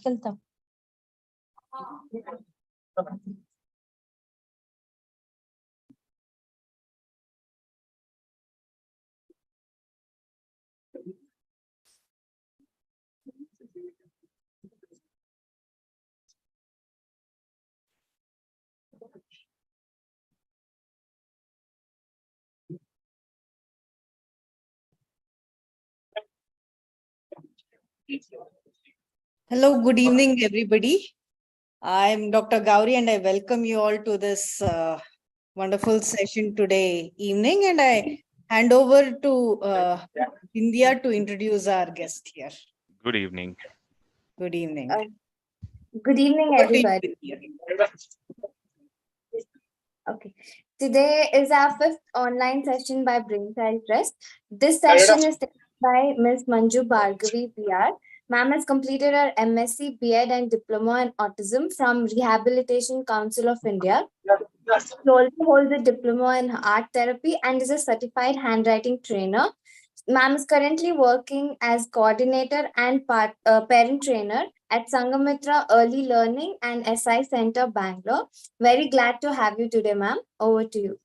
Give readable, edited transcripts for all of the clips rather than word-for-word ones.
వెళ్తాం. Hello, good evening, everybody. I'm Dr. Gauri, and I welcome you all to this wonderful session today evening. And I hand over to India to introduce our guest here. Good evening. Good evening. Good evening, everybody. Okay. Today is our 5th online session by Brainchild Trust. This session is taken by Ms. Manju Bhargavi PR. Ma'am has completed her MSc, B.Ed and Diploma in Autism from Rehabilitation Council of India. She also holds a Diploma in Art Therapy and is a certified handwriting trainer. Ma'am is currently working as coordinator and parent trainer at Sangamitra Early Learning and SI Center, Bangalore. Very glad to have you today, ma'am. Over to you.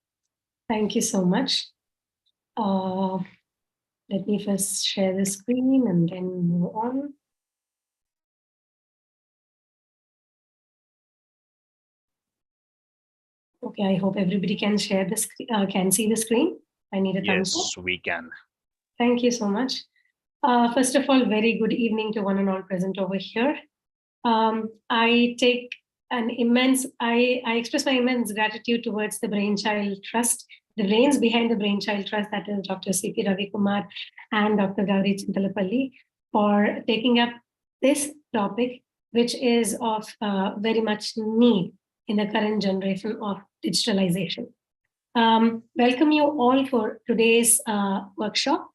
Thank you so much. Let me first share the screen and then move on. Okay, I hope everybody can share this, can see the screen. I need a thumbs up. Yes, we can. Thank you so much. First of all, very good evening to one and all present over here. I express my immense gratitude towards the Brainchild Trust, the brains behind the Brainchild Trust, that is Dr. C.P. Ravi Kumar and Dr. Gauri Chintalapalli, for taking up this topic, which is of very much need in the current generation of digitalization. Welcome you all for today's workshop.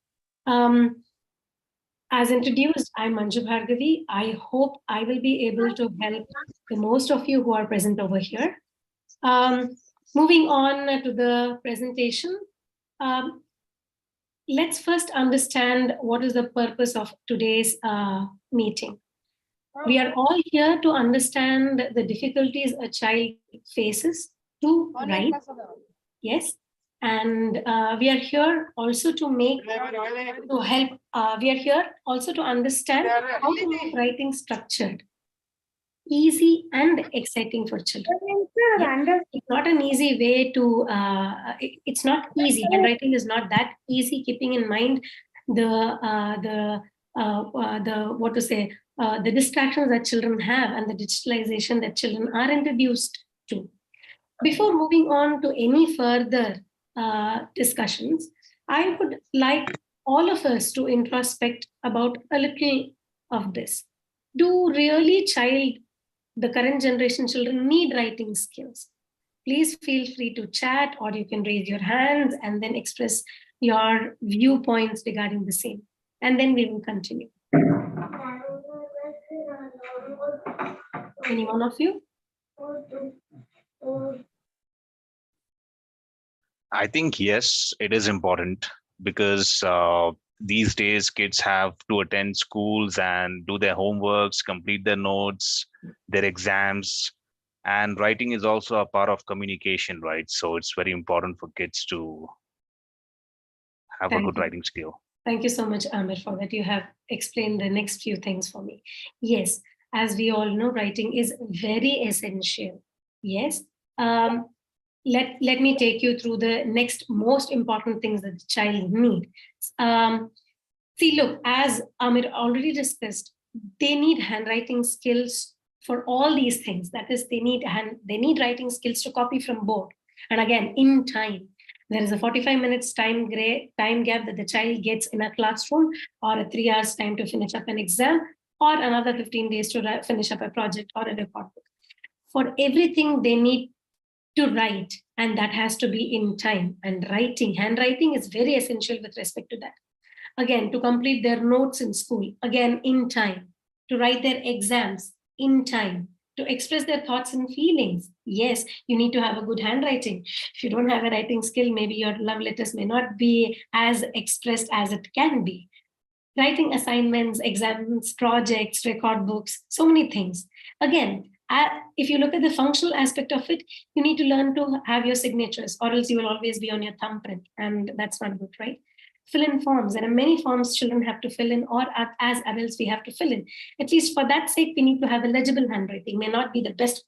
As introduced, I'm Manju Bhargavi. I hope I will be able to help the most of you who are present over here. Moving on to the presentation, let's first understand what is the purpose of today's meeting. We are all here to understand the difficulties a child faces to write. Yes. And we are here also to we are here also to understand how to make writing structured, easy and exciting for children. It's not an easy way to, it's not easy. Handwriting is not that easy, keeping in mind the distractions that children have and the digitalization that children are introduced to. Before moving on to any further discussions, I would like all of us to introspect about a little of this. Do really the current generation children need writing skills? Please feel free to chat, or you can raise your hands and then express your viewpoints regarding the same. And then we will continue. Any one of you? I think, yes, it is important because these days kids have to attend schools and do their homeworks, complete their notes, their exams, and writing is also a part of communication, right? So it's very important for kids to have a good writing skill. Thank you so much, Amir, for that. You have explained the next few things for me. Yes, as we all know, writing is very essential. Yes. Let me take you through the next most important things that the child needs. See, look, as Amir already discussed, they need handwriting skills for all these things. That is, they need writing skills to copy from board. And again, in time. There is a 45 minutes time gap that the child gets in a classroom, or a 3 hours time to finish up an exam, or another 15 days to finish up a project or a report book. For everything, they need to write, and that has to be in time. And handwriting is very essential with respect to that. Again, to complete their notes in school, again, in time. To write their exams, in time. To express their thoughts and feelings. Yes, you need to have a good handwriting. If you don't have a writing skill, maybe your love letters may not be as expressed as it can be. Writing assignments, exams, projects, record books, so many things. Again, if you look at the functional aspect of it, you need to learn to have your signatures, or else you will always be on your thumbprint, and that's not good, right? Fill in forms. There are many forms children have to fill in, or as adults we have to fill in. At least for that sake, we need to have a legible handwriting. May not be the best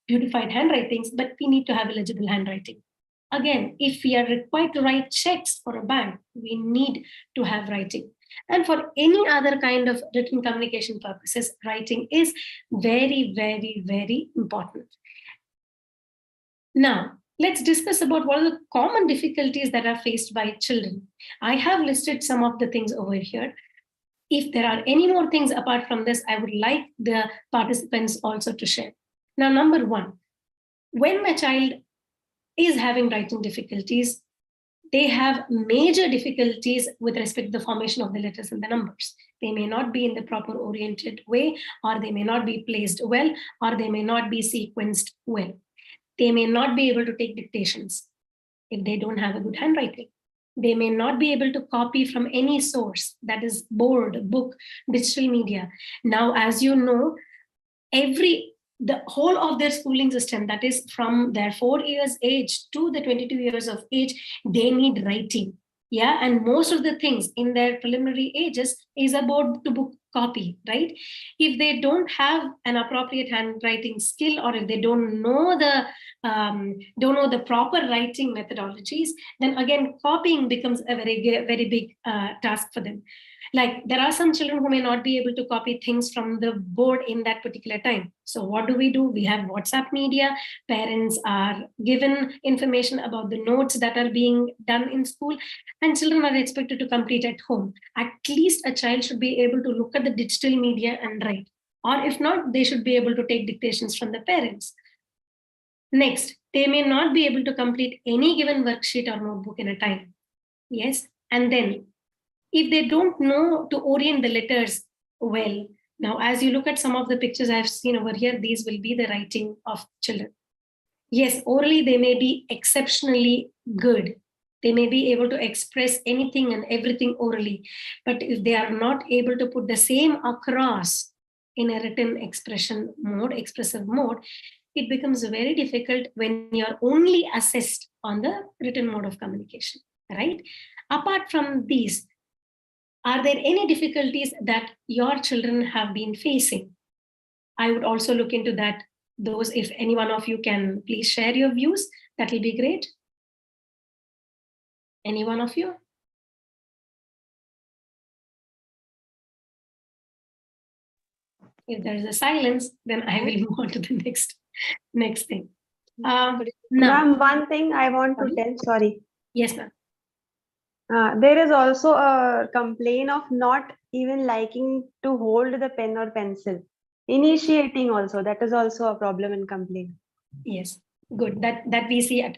beautified handwritings, but we need to have a legible handwriting. Again, if we are required to write checks for a bank, we need to have writing. And for any other kind of written communication purposes, writing is very, very, very important. Now, let's discuss about what are the common difficulties that are faced by children. I have listed some of the things over here. If there are any more things apart from this, I would like the participants also to share. Now, number one, when a child is having writing difficulties, they have major difficulties with respect to the formation of the letters and the numbers. They may not be in the proper oriented way, or they may not be placed well, or they may not be sequenced well. They may not be able to take dictations if they don't have a good handwriting. They may not be able to copy from any source, that is board, book, digital media. Now, as you know, the whole of their schooling system, that is from their 4 years age to the 22 years of age, they need writing. Yeah, and most of the things in their preliminary ages is about the book copy, right? If they don't have an appropriate handwriting skill, or if they don't know the proper writing methodologies, then again copying becomes a very big task for them. Like, there are some children who may not be able to copy things from the board in that particular time. So what do? We have WhatsApp media. Parents are given information about the notes that are being done in school, and children are expected to complete at home. At least a child should be able to look at the digital media and write. Or if not, they should be able to take dictations from the parents. Next, they may not be able to complete any given worksheet or notebook in a time. Yes, and then if they don't know to orient the letters well. Now, as you look at some of the pictures I've seen over here, these will be the writing of children. Yes, orally they may be exceptionally good. They may be able to express anything and everything orally. But if they are not able to put the same across in a written expressive mode, it becomes very difficult when you're only assessed on the written mode of communication, right? Apart from these, are there any difficulties that your children have been facing? I would also look into that. Those, if any one of you can please share your views, that will be great. Any one of you? If there is a silence, then I will move on to the next thing. Now, ma'am, one thing I want to tell, sorry. Yes, ma'am. There is also a complaint of not even liking to hold the pen or pencil. Initiating also, that is also a problem and complaint. Yes, good. That we see at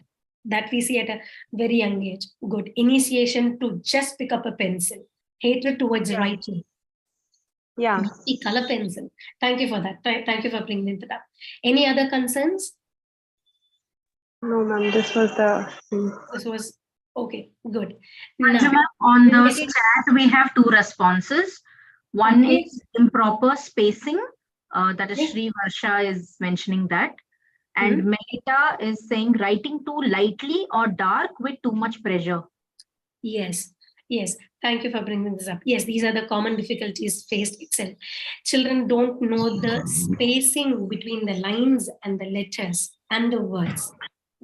a very young age. Good. Initiation to just pick up a pencil. Hatred towards writing. Yeah. The color pencil. Thank you for that. Thank you for bringing it up. Any other concerns? No, ma'am. This was okay. Good. Now, on the chat, we have two responses. One is improper spacing. That is Sri Varsha is mentioning that. And Melita is saying writing too lightly or dark with too much pressure. Yes. Thank you for bringing this up. Yes, these are the common difficulties faced itself. Children don't know the spacing between the lines and the letters and the words,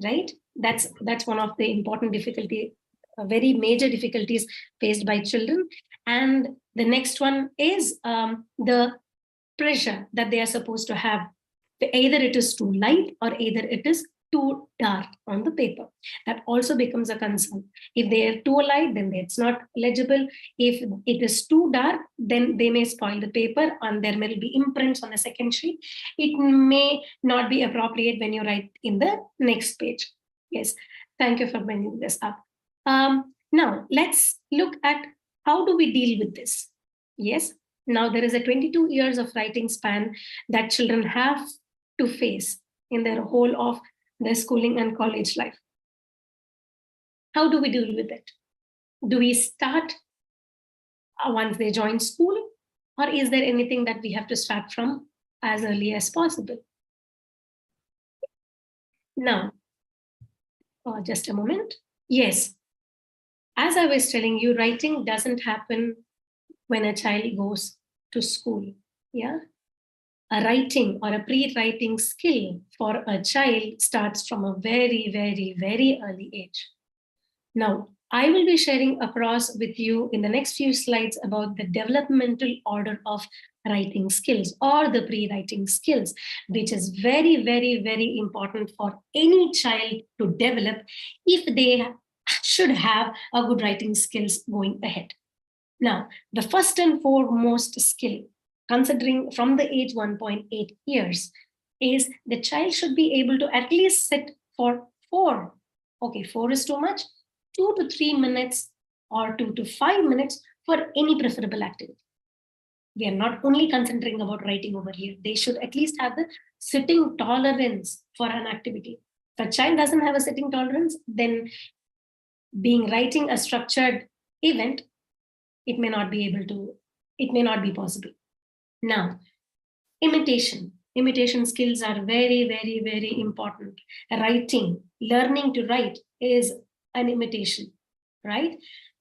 right? That's one of the important difficulty, very major difficulties faced by children. And the next one is the pressure that they are supposed to have. Either it is too light or either it is too dark on the paper. That also becomes a concern. If they are too light, then it's not legible. If it is too dark, then they may spoil the paper and there may be imprints on the second sheet. It may not be appropriate when you write in the next page. Yes, thank you for bringing this up. Now, let's look at how do we deal with this. Yes, now there is a 22 years of writing span that children have to face in their whole of their schooling and college life. How do we deal with it? Do we start once they join school? Or is there anything that we have to start from as early as possible? Now, just a moment. Yes, as I was telling you, writing doesn't happen when a child goes to school. Yeah, a writing or a pre-writing skill for a child starts from a very, very, very early age. Now, I will be sharing across with you in the next few slides about the developmental order of writing skills or the pre-writing skills, which is very, very, very important for any child to develop if they should have a good writing skills going ahead. Now, the first and foremost skill, considering from the age 1.8 years, is the child should be able to at least sit for 4. Okay, 4 is too much. 2 to 3 minutes or 2 to 5 minutes for any preferable activity. We are not only concentrating about writing over here. They should at least have the sitting tolerance for an activity. If a child doesn't have a sitting tolerance, then being writing a structured event, it may not be possible. Now, imitation skills are very, very, very important. Writing, learning to write is an imitation, right?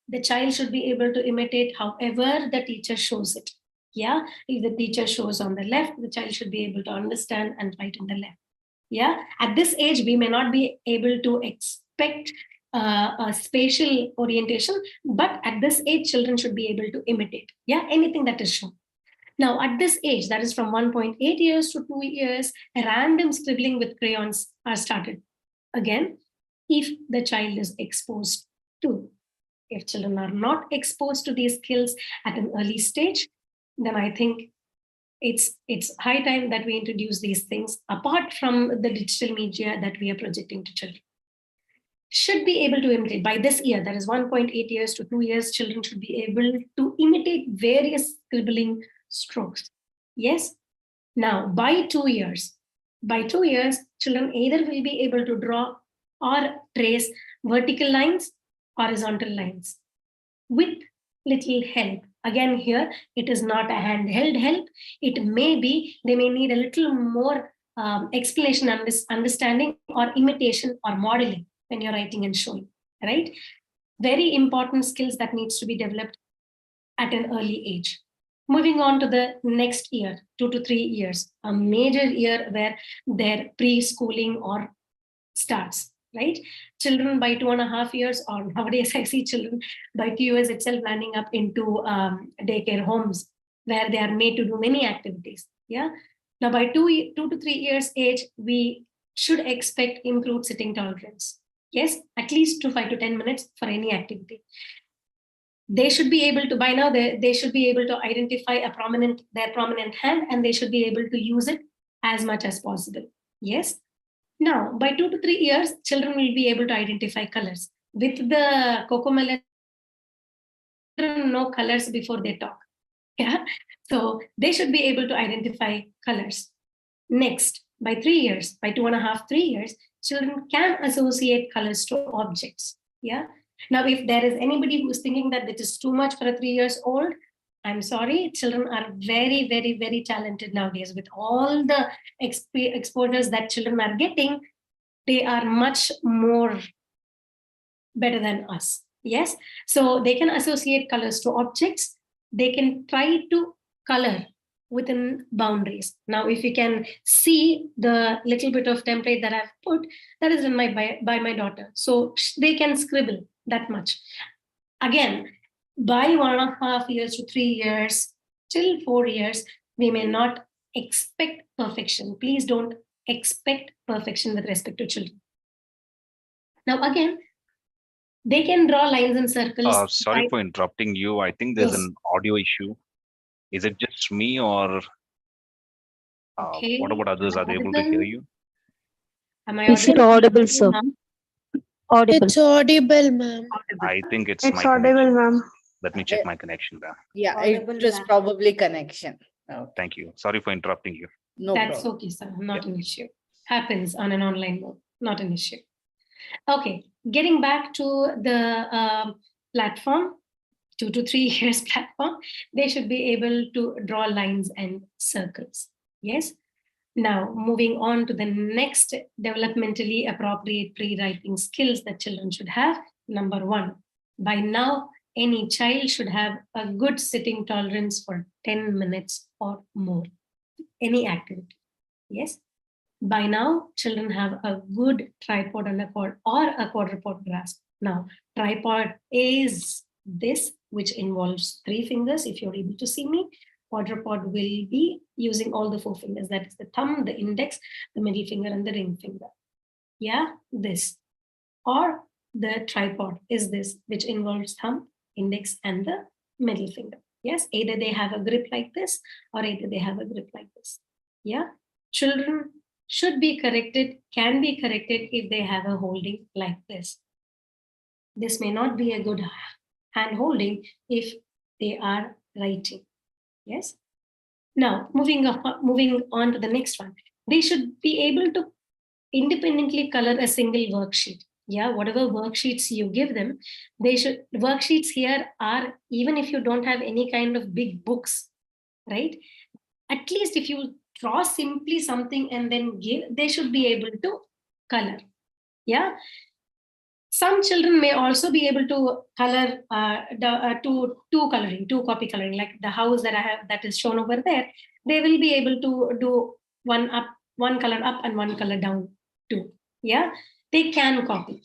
The child should be able to imitate however the teacher shows it. Yeah, if the teacher shows on the left, the child should be able to understand and write on the left. Yeah, at this age, we may not be able to expect a spatial orientation, but at this age, children should be able to imitate, yeah, anything that is shown. Now, at this age, that is from 1.8 years to 2 years, random scribbling with crayons are started. Again, if the child is exposed to. If children are not exposed to these skills at an early stage, then I think it's high time that we introduce these things apart from the digital media that we are projecting to children. Should be able to imitate by this year, that is 1.8 years to 2 years, children should be able to imitate various scribbling strokes. Yes. Now, by 2 years, children either will be able to draw or trace vertical lines, horizontal lines with little help. Again, here, it is not a handheld help. It may be, they may need a little more explanation, understanding, or imitation or modeling when you're writing and showing, right? Very important skills that needs to be developed at an early age. Moving on to the next year, 2 to 3 years, a major year where their preschooling or starts, right? Children by 2.5 years, or nowadays I see children by 2 years itself landing up into daycare homes where they are made to do many activities. Yeah. Now by 2 to 3 years age, we should expect improved sitting tolerance. Yes, at least 5 to 10 minutes for any activity. They should be able to, by now, they should be able to identify their prominent hand, and they should be able to use it as much as possible. Yes. Now, by 2 to 3 years, children will be able to identify colors. With the Cocomelon, children know colors before they talk. Yeah. So they should be able to identify colors. Next, by 3 years, by 2.5, 3 years, children can associate colors to objects. Yeah. Now, if there is anybody who's thinking that it is too much for a 3 years old, I'm sorry, children are very, very, very talented nowadays. With all the exposures that children are getting, they are much more better than us. Yes. So they can associate colors to objects. They can try to color within boundaries. Now, if you can see the little bit of template that I've put, that is done by my daughter. So they can scribble that much. Again, by 1.5 years to 3 years, till 4 years, we may not expect perfection. Please don't expect perfection with respect to children. Now, again, they can draw lines and circles. Sorry for interrupting you. I think there's an audio issue. Is it just me, or okay. What about others? Are they able to hear you? Am I audible? Is it audible, sir? Audible. It's audible, ma'am. I think it's It's my audible, connection. ma'am. Let me check my connection there. Yeah, Audible, it was ma'am. probably connection. Okay. Thank you. Sorry for interrupting you. No That's problem. okay, sir. Not an issue. Happens on an online mode. Not an issue. Okay, getting back to the platform. 2 to 3 years platform, they should be able to draw lines and circles. Yes. Now, moving on to the next developmentally appropriate pre-writing skills that children should have. Number 1, by now, any child should have a good sitting tolerance for 10 minutes or more, any activity. Yes. By now, children have a good tripod and a quadrupod grasp. Now, tripod is this, which involves 3 fingers. If you're able to see me, quadrupod will be using all the 4 fingers. That is the thumb, the index, the middle finger, and the ring finger. Yeah, this. Or the tripod is this, which involves thumb, index, and the middle finger. Yes, either they have a grip like this, or either they have a grip like this. Yeah, children should be corrected, can be corrected if they have a holding like this. This may not be a good hand holding if they are writing. Yes. Now, moving on to the next one. They should be able to independently color a single worksheet. Yeah, whatever worksheets you give them, worksheets here are, even if you don't have any kind of big books, right? At least if you draw simply something and then give, they should be able to color. Yeah. Some children may also be able to color two copy coloring, like the house that I have that is shown over there. They will be able to do one color up and one color down too. Yeah, they can copy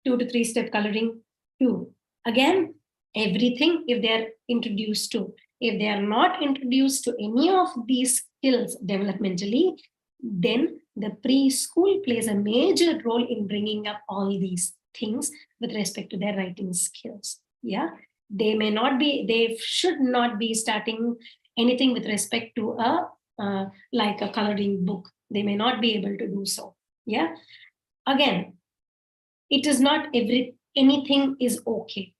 2 to 3 step coloring too. Again, everything if they are introduced to. If they are not introduced to any of these skills developmentally, then the preschool plays a major role in bringing up all these things with respect to their writing skills. Yeah, they should not be starting anything with respect to like a coloring book. They may not be able to do so. Yeah, again, it is not anything is okay.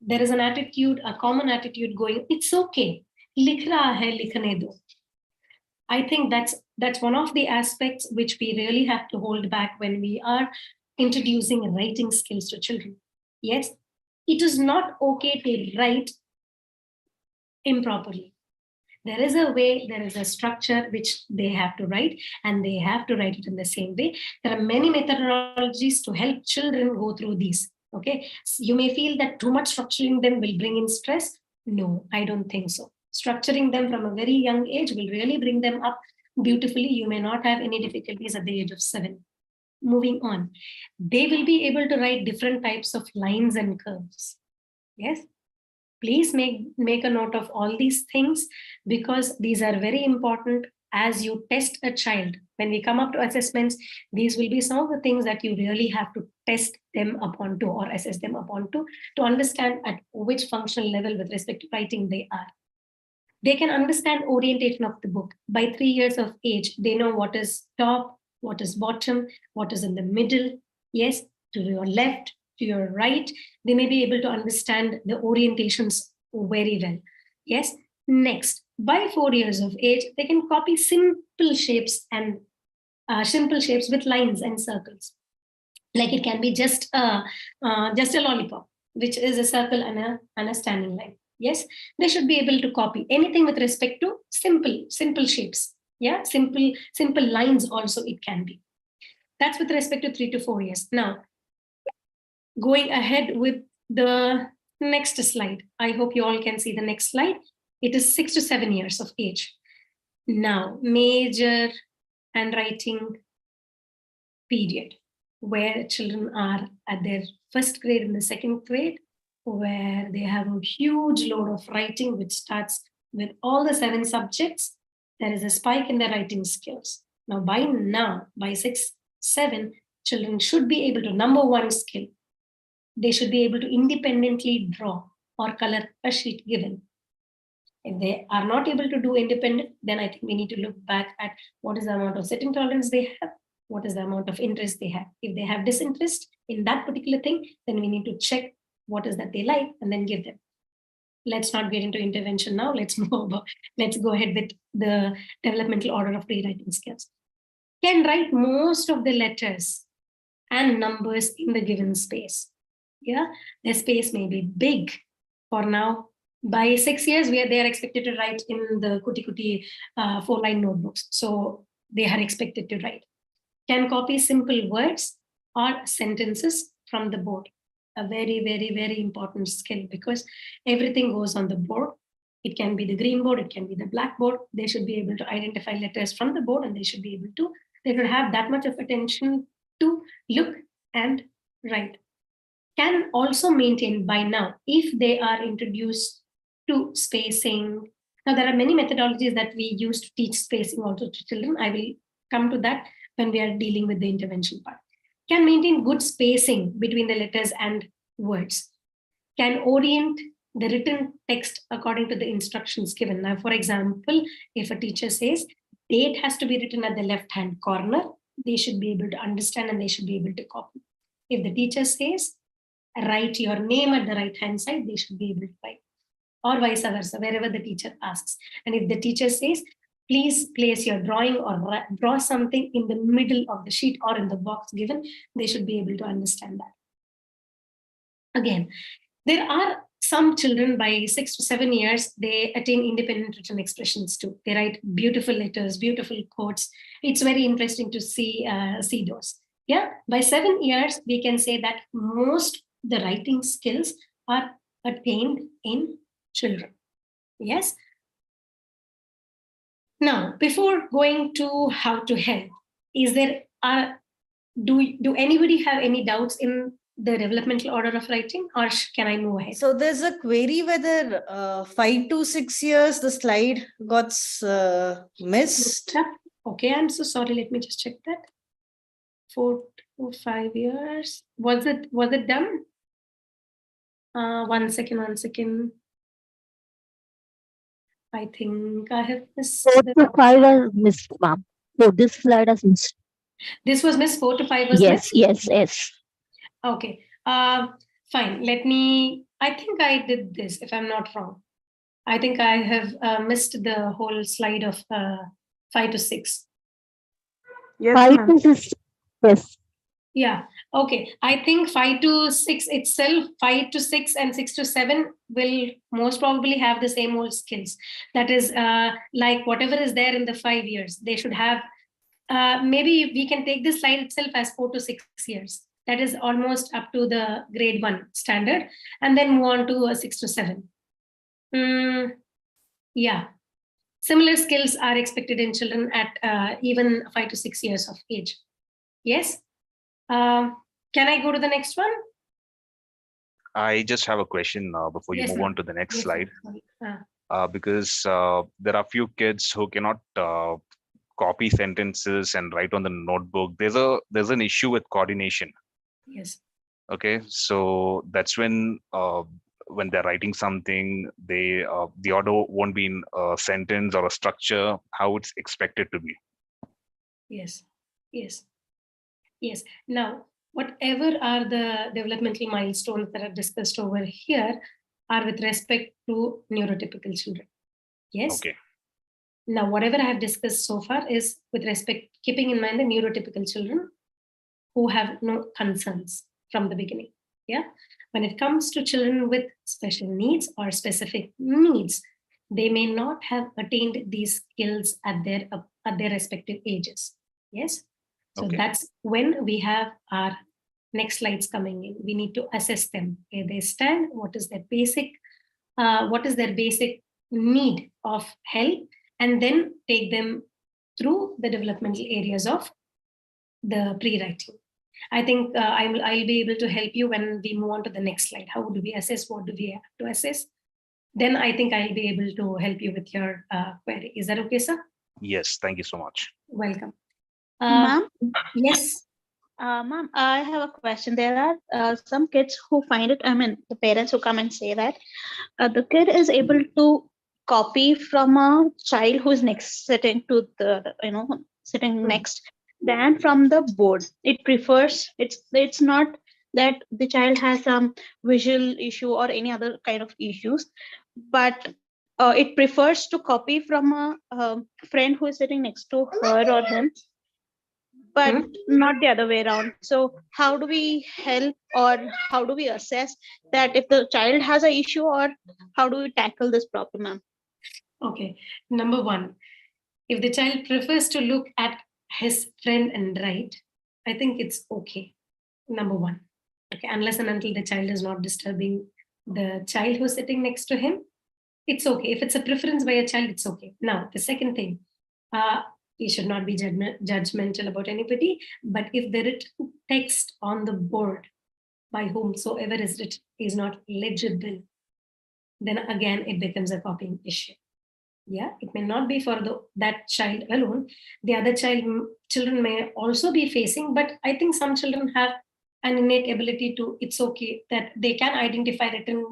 There is an attitude, a common attitude going, it's okay, likh raha hai, likhne do. I think that's one of the aspects which we really have to hold back when we are introducing writing skills to children. Yes, it is not okay to write improperly. There is a way, there is a structure which they have to write, and they have to write it in the same way. There are many methodologies to help children go through these. Okay, you may feel that too much structuring them will bring in stress. No, I don't think so. Structuring them from a very young age will really bring them up beautifully. You may not have any difficulties at the age of 7. Moving on, they will be able to write different types of lines and curves. Yes, please make a note of all these things, because these are very important as you test a child. When we come up to assessments, these will be some of the things that you really have to test them upon to, or assess them upon to understand at which functional level with respect to writing they are. They can understand orientation of the book. By 3 years of age, they know what is top, what is bottom, what is in the middle. Yes, to your left, to your right. They may be able to understand the orientations very well. Yes. Next, by 4 years of age, they can copy simple shapes and simple shapes with lines and circles. Like it can be just a lollipop, which is a circle and a standing line. Yes, they should be able to copy anything with respect to simple shapes. Yeah, simple lines also it can be. That's with respect to 3 to 4 years. Now, going ahead with the next slide. I hope you all can see the next slide. It is 6 to 7 years of age. Now, major handwriting period, where children are at their first grade and the second grade, where they have a huge load of writing, which starts with all the 7 subjects. There is a spike in their writing skills. Now, by 6, 7, children should be able to, number 1 skill, they should be able to independently draw or color a sheet given. If they are not able to do independent, then I think we need to look back at what is the amount of sitting tolerance they have, what is the amount of interest they have. If they have disinterest in that particular thing, then we need to check what is that they like and then give them. Let's not get into intervention now. Let's go ahead with the developmental order of pre-writing skills. Can write most of the letters and numbers in the given space. Yeah, the space may be big, For now, by 6 years, they are expected to write in the kuti 4-line notebooks. So they are expected to write. Can copy simple words or sentences from the board. A very, very, very important skill, because everything goes on the board. It can be the green board, it can be the black board. They should be able to identify letters from the board, and they should have that much of attention to look and write. Can also maintain by now, if they are introduced to spacing. Now, there are many methodologies that we use to teach spacing also to children. I will come to that when we are dealing with the intervention part. Can maintain good spacing between the letters and words. Can orient the written text according to the instructions given. Now, for example, if a teacher says date has to be written at the left-hand corner, they should be able to understand and they should be able to copy. If the teacher says write your name at the right-hand side, they should be able to write. Or vice versa, wherever the teacher asks. And if the teacher says, please place your drawing or draw something in the middle of the sheet or in the box given, they should be able to understand that. Again, there are some children by 6 to 7 years, they attain independent written expressions too. They write beautiful letters, beautiful quotes. It's very interesting to see those. Yeah, by 7 years, we can say that most the writing skills are attained in children. Yes. Now, before going to how to help, is there do anybody have any doubts in the developmental order of writing, or can I move ahead? So there's a query whether 5 to 6 years the slide got missed. Okay, I'm so sorry. Let me just check that. 4 to 5 years. Was it done? One second. I think I have missed. 4 to 5 was missed, ma'am. So this slide is missed. This was missed. 4 to 5 was yes, missed? Yes. Okay. Fine. I think I did this, if I'm not wrong. I think I have missed the whole slide of 5 to 6. Yes, 5 to 6. Yes. Yeah. Okay. I think 5 to 6 itself, 5 to 6 and 6 to 7 will most probably have the same old skills. That is like whatever is there in the 5 years, they should have. Maybe we can take this slide itself as 4 to 6 years. That is almost up to the grade 1 standard, and then move on to 6 to 7. Yeah. Similar skills are expected in children at even 5 to 6 years of age. Yes. Can I go to the next one? I just have a question before you move on to the next slide. Because there are few kids who cannot copy sentences and write on the notebook. There's an issue with coordination. Yes. Okay, so that's when they're writing something, the order won't be in a sentence or a structure how it's expected to be. Yes. Now, whatever are the developmental milestones that are discussed over here are with respect to neurotypical children. Yes. Okay. Now, whatever I have discussed so far is with respect, keeping in mind the neurotypical children who have no concerns from the beginning. Yeah. When it comes to children with special needs or specific needs, they may not have attained these skills at their respective ages. Yes. So that's when we have our next slides coming in. We need to assess them, where they stand, what is their basic need of help, and then take them through the developmental areas of the pre-writing. I think I'll be able to help you when we move on to the next slide. How do we assess? What do we have to assess? Then I think I'll be able to help you with your query. Is that okay, sir? Yes, thank you so much. Welcome. Ma'am? Yes. Ma'am, I have a question. There are some kids who find it, the parents who come and say that the kid is able to copy from a child who's sitting next than from the board. It prefers, it's not that the child has some visual issue or any other kind of issues, but it prefers to copy from a friend who is sitting next to her or him but not the other way around. So how do we help, or how do we assess that if the child has an issue, or how do we tackle this problem, ma'am? Okay, number one, if the child prefers to look at his friend and write, I think it's okay. Number one, okay, unless and until the child is not disturbing the child who's sitting next to him, it's okay. If it's a preference by a child, it's okay. Now, the second thing, you should not be judgmental about anybody, but if the written text on the board by whomsoever is written is not legible, then again it becomes a copying issue. Yeah, it may not be for that child alone. The other children may also be facing, but I think some children have an innate ability to, it's okay, that they can identify written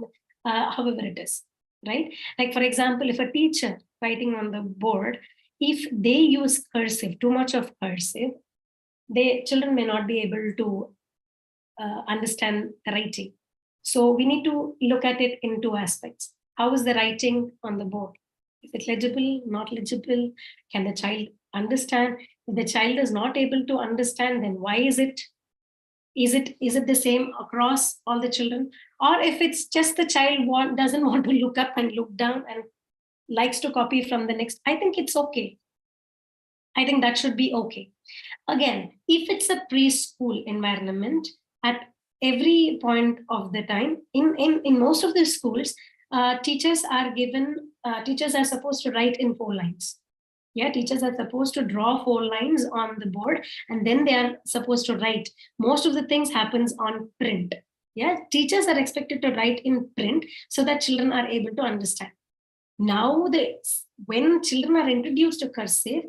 however it is, right? Like, for example, if a teacher writing on the board, if they use cursive, too much of cursive, children may not be able to understand writing. So we need to look at it in two aspects. How is the writing on the board? Is it legible, not legible? Can the child understand? If the child is not able to understand, then why is it? Is it the same across all the children? Or if it's just the child doesn't want to look up and look down and likes to copy from the next, I think it's okay. I think that should be okay. Again, if it's a preschool environment, at every point of the time, in most of the schools, teachers are supposed to write in 4 lines. Yeah, teachers are supposed to draw 4 lines on the board, and then they are supposed to write. Most of the things happens on print. Yeah, teachers are expected to write in print so that children are able to understand. Now, when children are introduced to cursive,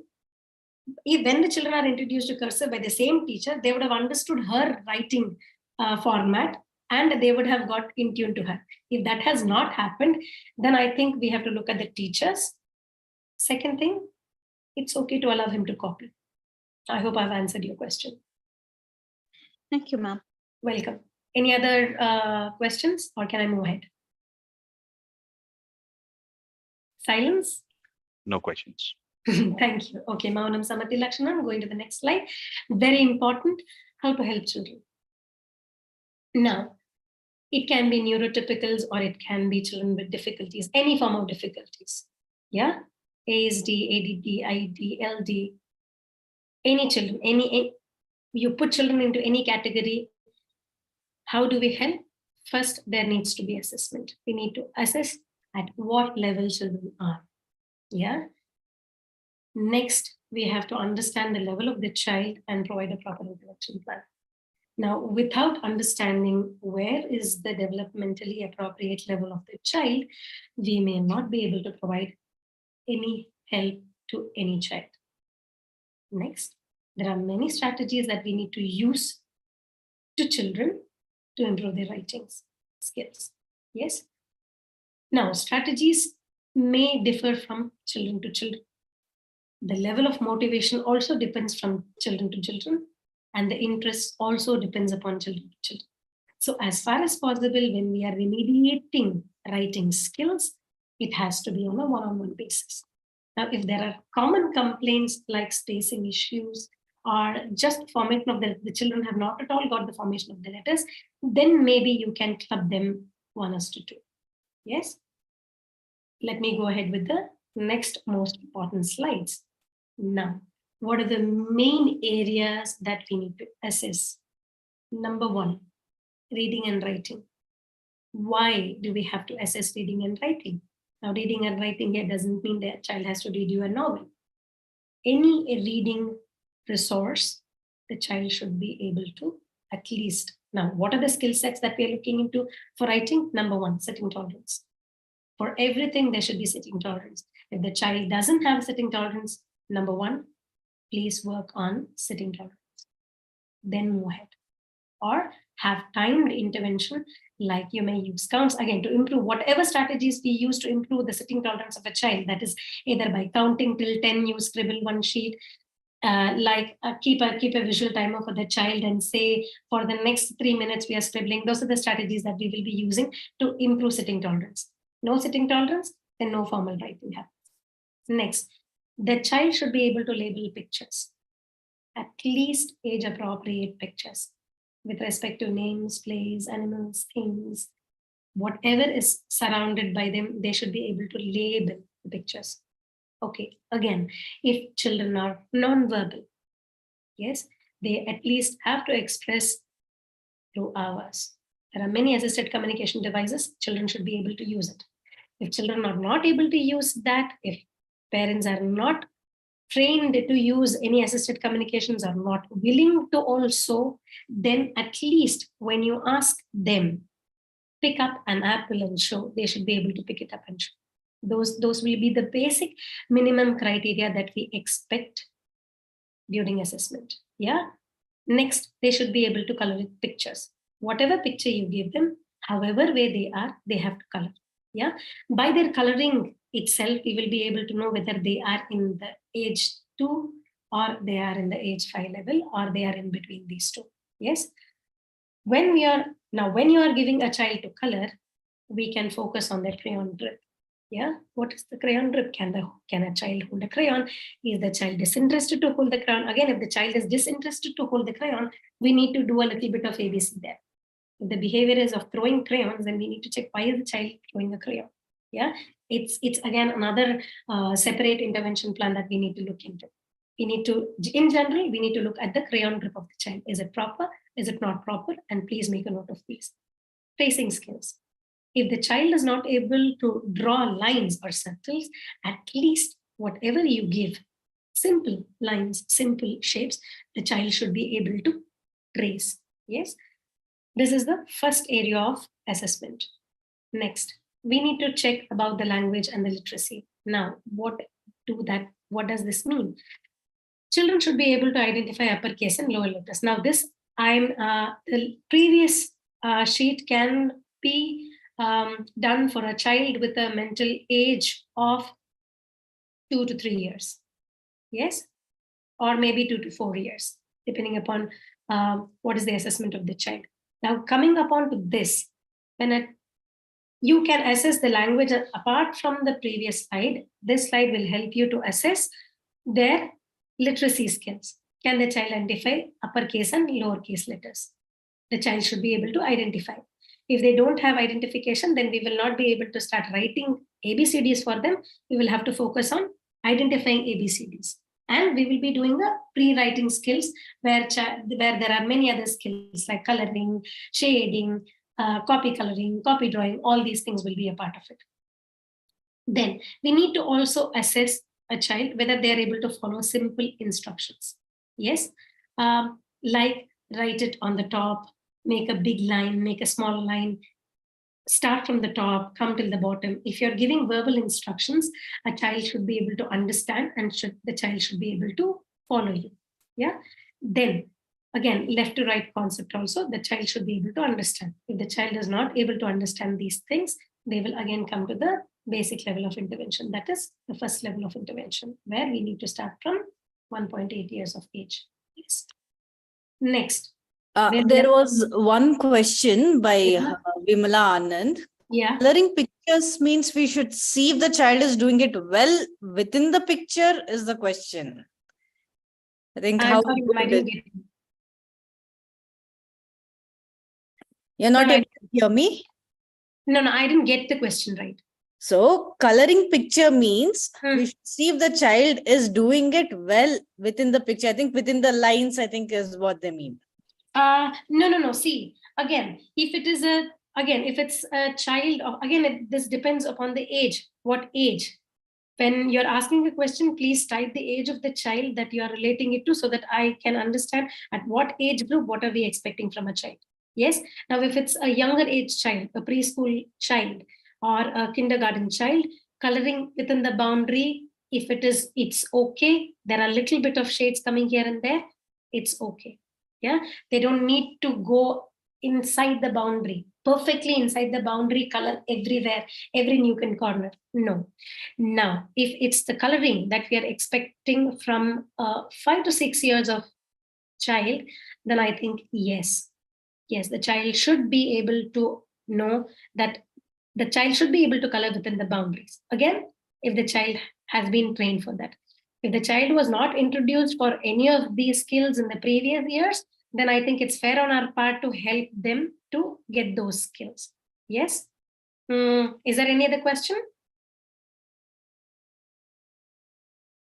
when the children are introduced to cursive by the same teacher, they would have understood her writing format, and they would have got in tune to her. If that has not happened, then I think we have to look at the teachers. Second thing, it's okay to allow him to copy. I hope I've answered your question. Thank you, ma'am. Welcome. Any other questions, or can I move ahead? Silence? No questions. Thank you. Okay, Maunam Samati Lakshanam, going to the next slide. Very important, how to help children. Now, it can be neurotypicals, or it can be children with difficulties, any form of difficulties. Yeah, ASD, ADD, IED, LD, any children, you put children into any category. How do we help? First, there needs to be assessment. We need to assess at what level children are. Yeah. Next, we have to understand the level of the child and provide a proper intervention plan. Now, without understanding where is the developmentally appropriate level of the child, we may not be able to provide any help to any child. Next, there are many strategies that we need to use to children to improve their writing skills. Yes. Now, strategies may differ from children to children. The level of motivation also depends from children to children, and the interest also depends upon children to children. So as far as possible, when we are remediating writing skills, it has to be on a one-on-one basis. Now, if there are common complaints like spacing issues, or just formation of the children have not at all got the formation of the letters, then maybe you can club them 1:2. Yes. Let me go ahead with the next most important slides. Now, what are the main areas that we need to assess? Number 1, reading and writing. Why do we have to assess reading and writing? Now, reading and writing here doesn't mean that child has to read you a novel. Any reading resource, the child should be able to at least. Now, what are the skill sets that we are looking into for writing? Number 1, sitting tolerance. For everything, there should be sitting tolerance. If the child doesn't have sitting tolerance, number 1, please work on sitting tolerance. Then move ahead. Or have timed intervention, like you may use counts again to improve whatever strategies we use to improve the sitting tolerance of a child. That is either by counting till 10, you scribble 1 sheet, keep a visual timer for the child and say for the next 3 minutes we are scribbling. Those are the strategies that we will be using to improve sitting tolerance. No sitting tolerance, then no formal writing happens. Next, the child should be able to label pictures. at least age appropriate pictures with respect to names, place, animals, things, whatever is surrounded by them, they should be able to label the pictures. Okay, again, if children are non-verbal, yes, they at least have to express through hours. There are many assisted communication devices, children should be able to use it. If children are not able to use that, if parents are not trained to use any assisted communications, are not willing to also, then at least when you ask them, pick up an apple and show, they should be able to pick it up and show. Those will be the basic minimum criteria that we expect during assessment. Yeah. Next, they should be able to color with pictures. Whatever picture you give them, however way they are, they have to color. Yeah. By their coloring itself, we will be able to know whether they are in the age 2 or they are in the age 5 level or they are in between these two. Yes. When you are giving a child to color, we can focus on their crayon grip. Yeah, what is the crayon grip? Can a child hold a crayon? Is the child disinterested to hold the crayon? Again, if the child is disinterested to hold the crayon, we need to do a little bit of ABC there. If the behavior is of throwing crayons, then we need to check why is the child throwing a crayon. Yeah, it's again another separate intervention plan that we need to look into. We need to, in general, we need to look at the crayon grip of the child. Is it proper? Is it not proper? And please make a note of these. Tracing skills. If the child is not able to draw lines or circles, at least whatever you give, simple lines, simple shapes, the child should be able to trace. Yes, this is the first area of assessment. Next, we need to check about the language and the literacy. Now, what does this mean? Children should be able to identify uppercase and lower letters. Now, this the previous sheet can be done for a child with a mental age of 2 to 3 years. Yes, or maybe 2 to 4 years, depending upon what is the assessment of the child. Now, coming upon to this, you can assess the language apart from the previous slide. This slide will help you to assess their literacy skills. Can the child identify uppercase and lowercase letters? The child should be able to identify. If they don't have identification, then we will not be able to start writing ABCDs for them. We will have to focus on identifying ABCDs. And we will be doing the pre-writing skills where there are many other skills like coloring, shading, copy coloring, copy drawing, all these things will be a part of it. Then we need to also assess a child whether they are able to follow simple instructions. Yes, like write it on the top, make a big line, make a small line, start from the top, come till the bottom. If you're giving verbal instructions, a child should be able to understand and the child should be able to follow you. Yeah. Then again, left to right concept also, the child should be able to understand. If the child is not able to understand these things, they will again come to the basic level of intervention. That is the first level of intervention, where we need to start from 1.8 years of age. Yes. Next. There was one question by Vimala Anand. Yeah. Coloring pictures means we should see if the child is doing it well within the picture is the question. I think I'm sorry, I didn't get it. You're not able to hear me? No, I didn't get the question right. So coloring picture means we should see if the child is doing it well within the picture. I think within the lines, I think is what they mean. No. See, again, if it's a child, this depends upon the age. What age? When you're asking a question, please type the age of the child that you are relating it to so that I can understand at what age group, what are we expecting from a child. Yes. Now, if it's a younger age child, a preschool child or a kindergarten child, coloring within the boundary, if it's okay. There are a little bit of shades coming here and there. It's okay. Yeah. They don't need to go inside the boundary, perfectly inside the boundary, color everywhere, every nook and corner. No. Now, if it's the coloring that we are expecting from 5 to 6 years of child, then I think yes, the child should be able to know that the child should be able to color within the boundaries. Again, if the child has been trained for that. If the child was not introduced for any of these skills in the previous years, then I think it's fair on our part to help them to get those skills. Yes? Is there any other question?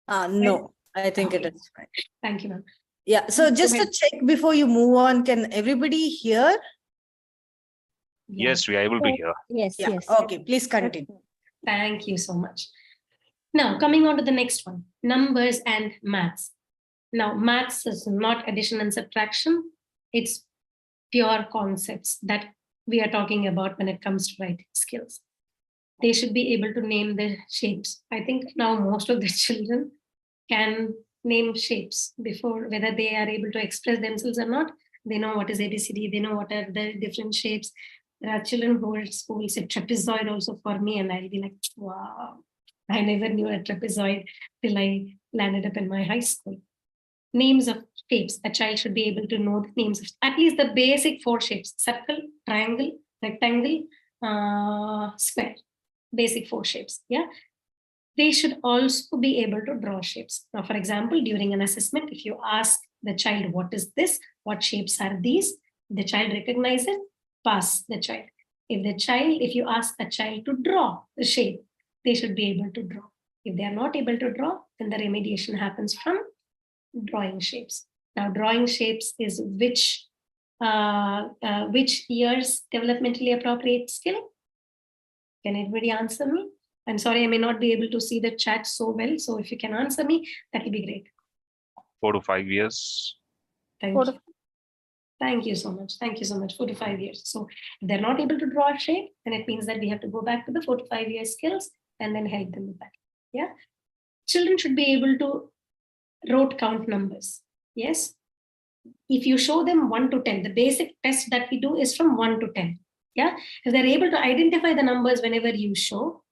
No, I think it Okay. is fine. Thank you, ma'am. Yeah, so Go just to ahead. check before you move on, can everybody hear? Yes, we are able to hear. Yes, Yeah, yes. okay, please continue. Thank you so much. Now, coming on to the next one, numbers and maths. Now, maths is not addition and subtraction. It's pure concepts that we are talking about when it comes to writing skills. They should be able to name the shapes. I think now most of the children can name shapes before, whether they are able to express themselves or not. They know what is ABCD, they know what are the different shapes. There are children who are at school say trapezoid also for me, and I'll be like, wow, I never knew a trapezoid till I landed up in my high school. Names of shapes. A child should be able to know the names of at least the basic 4 shapes: circle, triangle, rectangle, square. Basic 4 shapes. Yeah. They should also be able to draw shapes. Now, for example, during an assessment, if you ask the child, what is this? What shapes are these? The child recognizes it, pass the child. If you ask a child to draw the shape, they should be able to draw. If they are not able to draw, then the remediation happens from drawing shapes. Now, drawing shapes is which year's developmentally appropriate skill? Can anybody answer me? I'm sorry, I may not be able to see the chat so well. So if you can answer me, that will be great. 4 to 5 years. Thank you. Thank you so much. Thank you so much. 4 to 5 years. So if they're not able to draw a shape, then it means that we have to go back to the 4 to 5 year skills and then help them with that. Yeah. Children should be able to rote count numbers. Yes. If you show them 1 to 10, the basic test that we do is from 1 to 10. Yeah. If they're able to identify the numbers whenever you show,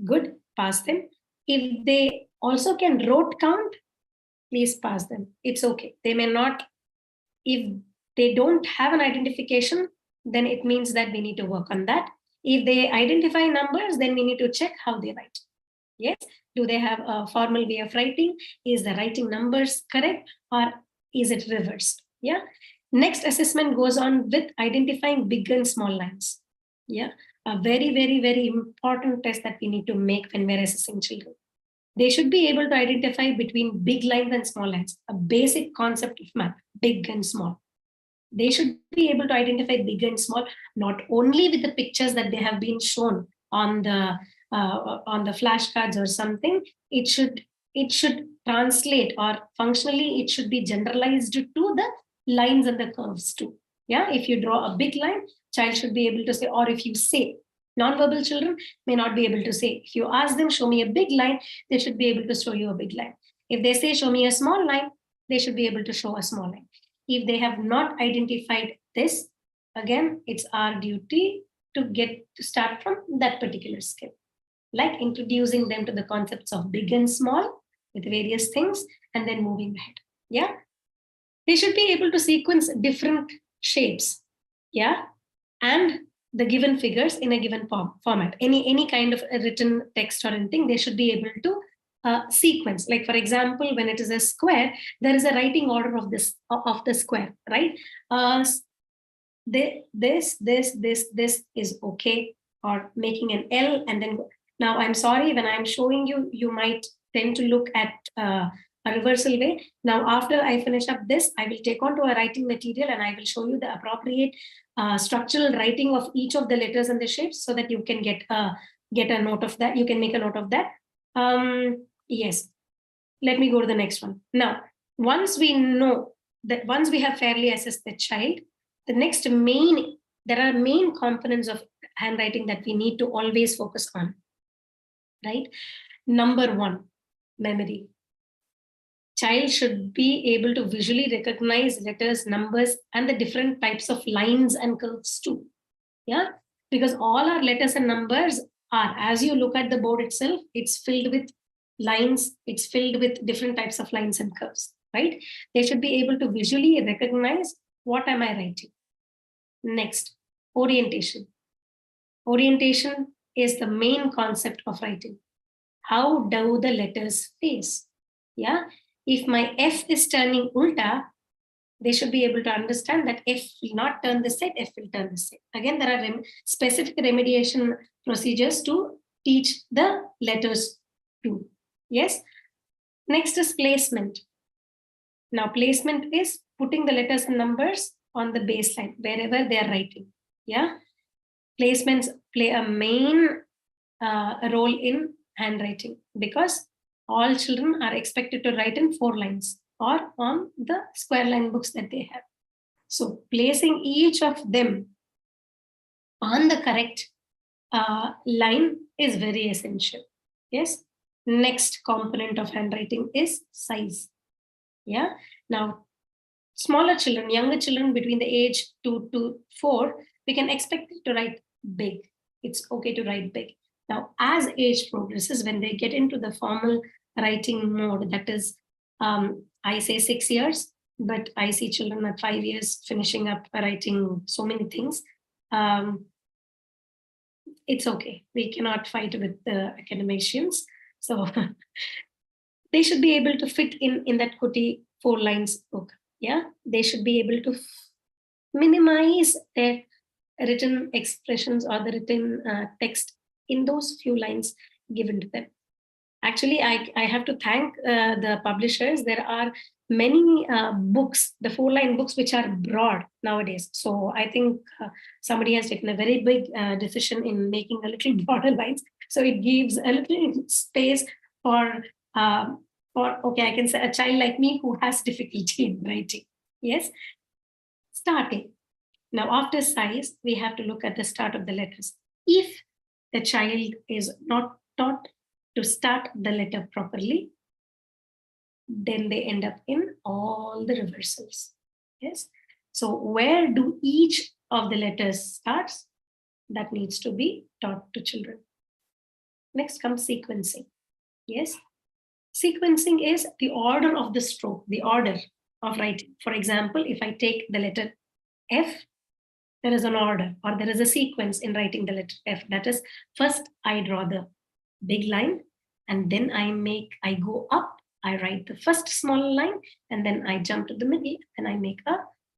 good, pass them. If they also can rote count, please pass them. It's okay. They may not, if they don't have an identification, then it means that we need to work on that. If they identify numbers, then we need to check how they write. Yes. Do they have a formal way of writing? Is the writing numbers correct or is it reversed? Yeah. Next assessment goes on with identifying big and small lines. Yeah. A very, very, very important test that we need to make when we're assessing children. They should be able to identify between big lines and small lines, a basic concept of math, big and small. They should be able to identify big and small, not only with the pictures that they have been shown on the flashcards or something. It should translate, or functionally it should be generalized to the lines and the curves too. Yeah, if you draw a big line, child should be able to say, or if you say, non-verbal children may not be able to say. If you ask them, show me a big line, they should be able to show you a big line. If they say, show me a small line, they should be able to show a small line. If they have not identified this, again, it's our duty to start from that particular skill, like introducing them to the concepts of big and small with various things and then moving ahead. Yeah. They should be able to sequence different shapes. Yeah. And the given figures in a given format. Any kind of a written text or anything, they should be able to sequence. Like, for example, when it is a square, there is a writing order of the square, right? This is okay, or making an L and then now I'm sorry, when I'm showing you, you might tend to look at a reversal way. Now, after I finish up this, I will take on to a writing material and I will show you the appropriate structural writing of each of the letters and the shapes so that you can get a note of that. You can make a note of that. Yes. Let me go to the next one. Now, once we have fairly assessed the child, the next there are main components of handwriting that we need to always focus on, right? Number 1, memory. Child should be able to visually recognize letters, numbers, and the different types of lines and curves too. Yeah, because all our letters and numbers are, as you look at the board itself, it's filled with lines, it's filled with different types of lines and curves, right? They should be able to visually recognize what am I writing. Next, orientation. Orientation is the main concept of writing. how do the letters face? Yeah, if my F is turning ulta, they should be able to understand that F will not turn this side, F will turn this side. Again, there are specific remediation procedures to teach the letters too. Yes. Next is placement. Now, placement is putting the letters and numbers on the baseline, wherever they are writing. Yeah. Placements play a main role in handwriting because all children are expected to write in 4 lines or on the square line books that they have. So placing each of them on the correct line is very essential. Yes. Next component of handwriting is size. Yeah. Now, smaller children, younger children between the age 2 to 4, we can expect them to write big. It's okay to write big. Now, as age progresses, when they get into the formal writing mode, that is, I say 6 years, but I see children at 5 years finishing up writing so many things. It's okay. We cannot fight with the academicians. So they should be able to fit in that Kuti 4 lines book. Yeah, they should be able to minimize their written expressions or the written text in those few lines given to them. Actually, I have to thank the publishers. There are many books, the 4-line books, which are broad nowadays. So I think somebody has taken a very big decision in making a little broader lines. So it gives a little space for okay, I can say a child like me who has difficulty in writing. Yes. Starting. Now, after size, we have to look at the start of the letters. If the child is not taught to start the letter properly, then they end up in all the reversals. Yes. So where do each of the letters starts? That needs to be taught to children. Next comes sequencing. Yes. Sequencing is the order of the stroke, the order of writing. For example, if I take the letter F, there is an order or there is a sequence in writing the letter F. That is, first I draw the big line and then I go up, I write the first small line and then I jump to the middle and I make a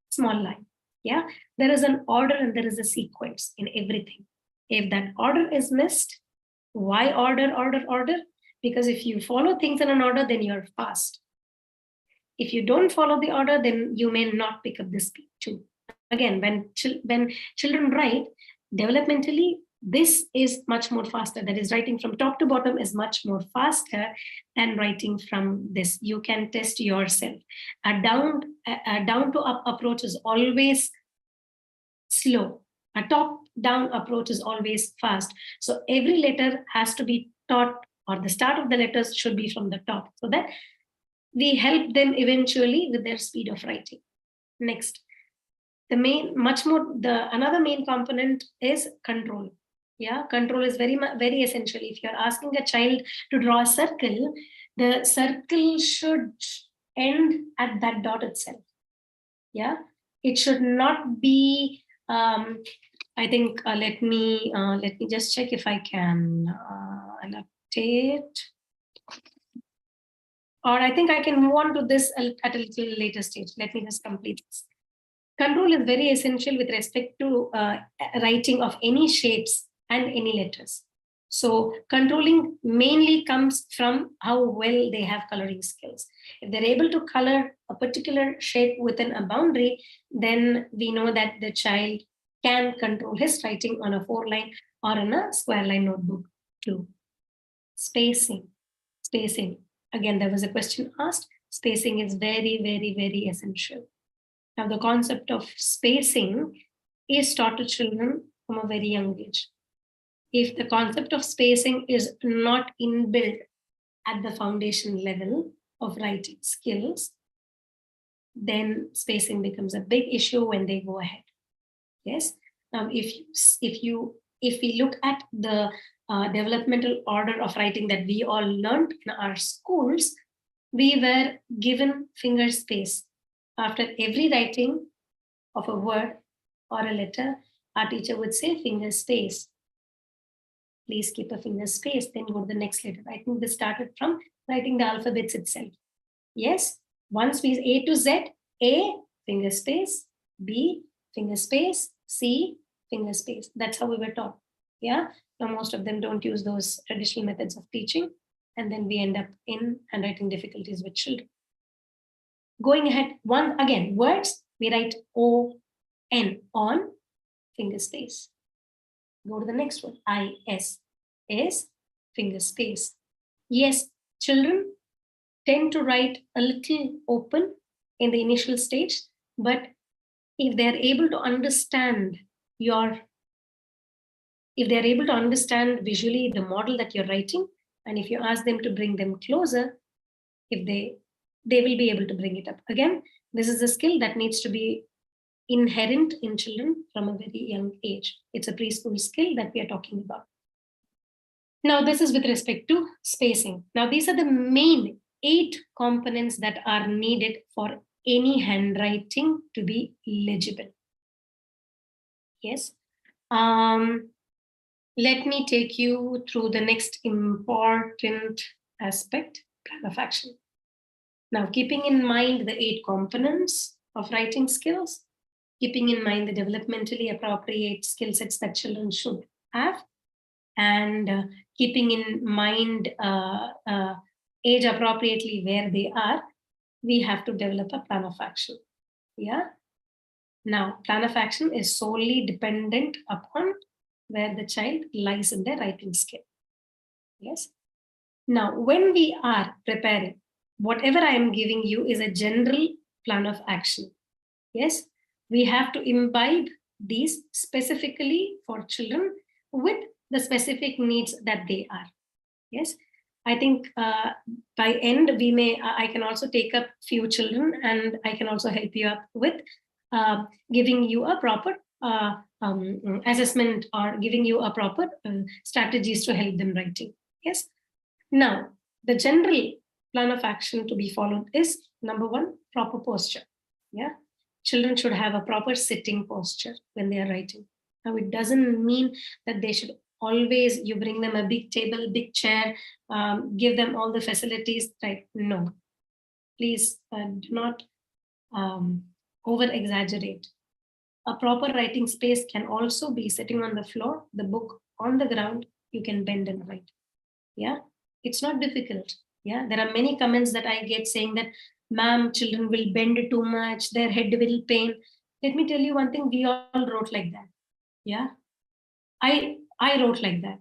small line. Yeah, there is an order and there is a sequence in everything. If that order is missed, why order? Because if you follow things in an order, then you're fast. If you don't follow the order, then you may not pick up the speed too. Again, when children write developmentally, this is much more faster. That is, writing from top to bottom is much more faster than writing from this. You can test yourself. A down to up approach is always slow. A top down approach is always fast. So every letter has to be taught, or the start of the letters should be from the top, so that we help them eventually with their speed of writing. Next, another main component is control. Yeah, control is very essential. If you're asking a child to draw a circle, the circle should end at that dot itself. Yeah, it should not be. I think let me just check if I can annotate. Or I think I can move on to this at a little later stage. Let me just complete this. Control is very essential with respect to writing of any shapes and any letters. So controlling mainly comes from how well they have coloring skills. If they're able to color a particular shape within a boundary, then we know that the child can control his writing on a 4-line or in a square line notebook too. Spacing. Again, there was a question asked. Spacing is very essential. Now, the concept of spacing is taught to children from a very young age. If the concept of spacing is not inbuilt at the foundation level of writing skills, then spacing becomes a big issue when they go ahead. Yes. Now, if we look at the developmental order of writing that we all learned in our schools, we were given finger space. After every writing of a word or a letter, our teacher would say finger space. Please keep a finger space, then go to the next letter. I think this started from writing the alphabets itself. Yes, once we A to Z, A, finger space, B, finger space, C, finger space. That's how we were taught. Yeah, now most of them don't use those traditional methods of teaching, and then we end up in handwriting difficulties with children. Going ahead, one again, words, we write O-N, on, finger space. Go to the next one, I-S, is, finger space. Yes, children tend to write a little open in the initial stage, but if they're able to understand if they're able to understand visually the model that you're writing, and if you ask them to bring them closer, if they will be able to bring it up. Again, this is a skill that needs to be inherent in children from a very young age. It's a preschool skill that we are talking about. Now, this is with respect to spacing. Now, these are the main 8 components that are needed for any handwriting to be legible. Yes. Let me take you through the next important aspect, plan of action. Now, keeping in mind the 8 components of writing skills, keeping in mind the developmentally appropriate skill sets that children should have, and keeping in mind age appropriately where they are, we have to develop a plan of action. Yeah. Now, plan of action is solely dependent upon where the child lies in their writing skill. Yes. Now, when we are preparing, whatever I am giving you is a general plan of action. Yes. We have to imbibe these specifically for children with the specific needs that they are. Yes. I think by end, I can also take up few children, and I can also help you up with giving you a proper assessment, or giving you a proper strategies to help them writing. Yes. Now, the general plan of action to be followed is number 1, proper posture. Yeah. Children should have a proper sitting posture when they are writing. Now, it doesn't mean that they should always, you bring them a big table, big chair, give them all the facilities, right? No, please do not over exaggerate. A proper writing space can also be sitting on the floor, the book on the ground, you can bend and write. Yeah, it's not difficult. Yeah, there are many comments that I get saying that, ma'am, children will bend too much, their head will pain. Let me tell you one thing, we all wrote like that. Yeah, I wrote like that.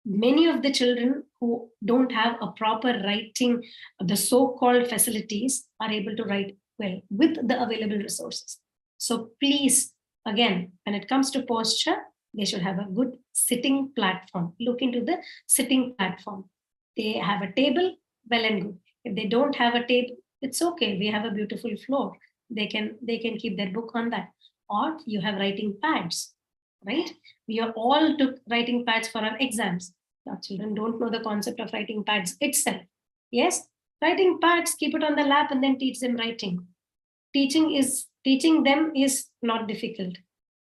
Many of the children who don't have a proper writing, the so-called facilities, are able to write well with the available resources. So please, again, when it comes to posture, they should have a good sitting platform. Look into the sitting platform. They have a table, well and good. If they don't have a table, it's okay. We have a beautiful floor. They can keep their book on that. Or you have writing pads, right? We all took writing pads for our exams. Now, children don't know the concept of writing pads itself. Yes, writing pads, keep it on the lap and then teach them writing. Teaching them is not difficult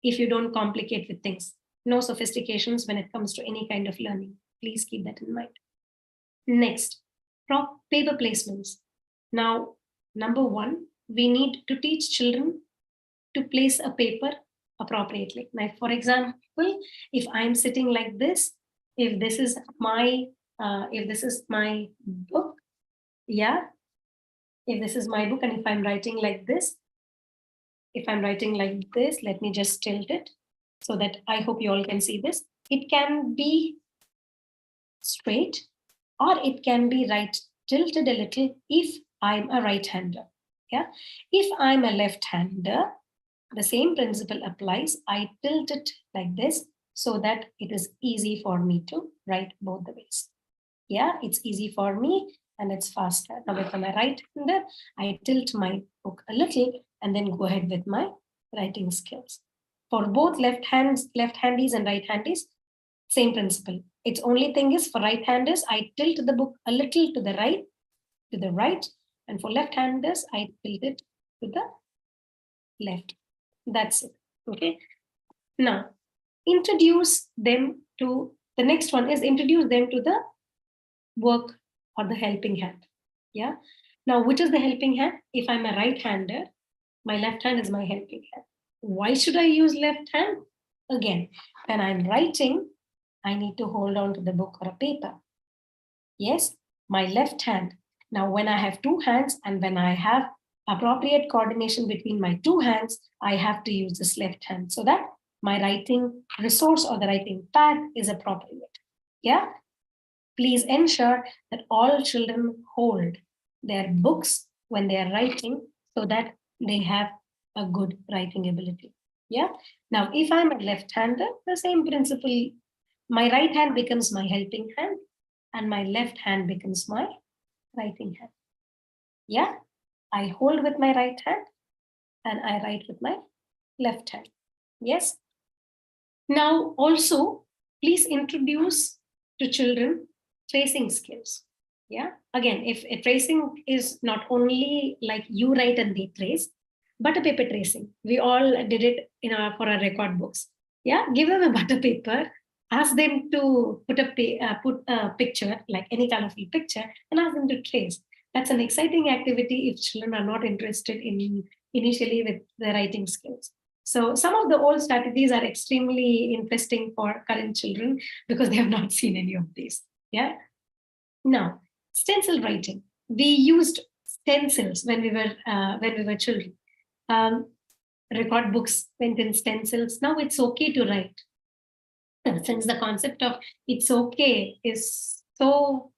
if you don't complicate with things. No sophistications when it comes to any kind of learning. Please keep that in mind. Next, paper placements. Now, number 1, we need to teach children to place a paper appropriately. Like, for example, if I'm sitting like this, if this is my book, yeah, if this is my book, and if I'm writing like this, let me just tilt it so that I hope you all can see this. It can be straight or it can be tilted a little if I'm a right-hander. Yeah, if I'm a left-hander, the same principle applies. I tilt it like this so that it is easy for me to write both the ways. Yeah, it's easy for me and it's faster. Now, if I'm a right-hander, I tilt my book a little and then go ahead with my writing skills. For both left-handies and right-handies, same principle. Its only thing is, for right-handers, I tilt the book a little to the right, and for left-handers, I tilt it to the left. That's it. Okay. Now, introduce them to, the next one is introduce them to the work or the helping hand. Yeah. Now, which is the helping hand? If I'm a right-hander, my left hand is my helping hand. Why should I use left hand? Again, when I'm writing, I need to hold on to the book or a paper. Yes, my left hand. Now, when I have two hands and when I have appropriate coordination between my two hands, I have to use this left hand so that my writing resource or the writing pad is appropriate. Yeah. Please ensure that all children hold their books when they are writing so that they have a good writing ability. Yeah. Now, if I'm a left-hander, the same principle, my right hand becomes my helping hand and my left hand becomes my writing hand. Yeah. I hold with my right hand and I write with my left hand. Yes. Now, also, please introduce to children tracing skills. Yeah. Again, if a tracing is not only like you write and they trace, butter paper tracing. We all did it for our record books. Yeah. Give them a butter paper. Ask them to put a picture, like any colorful picture, and ask them to trace. That's an exciting activity if children are not interested in initially with the writing skills. So some of the old strategies are extremely interesting for current children because they have not seen any of these. Yeah. Now, stencil writing. We used stencils when we were children. Record books went in stencils. Now it's okay to write. Since the concept of it's okay is so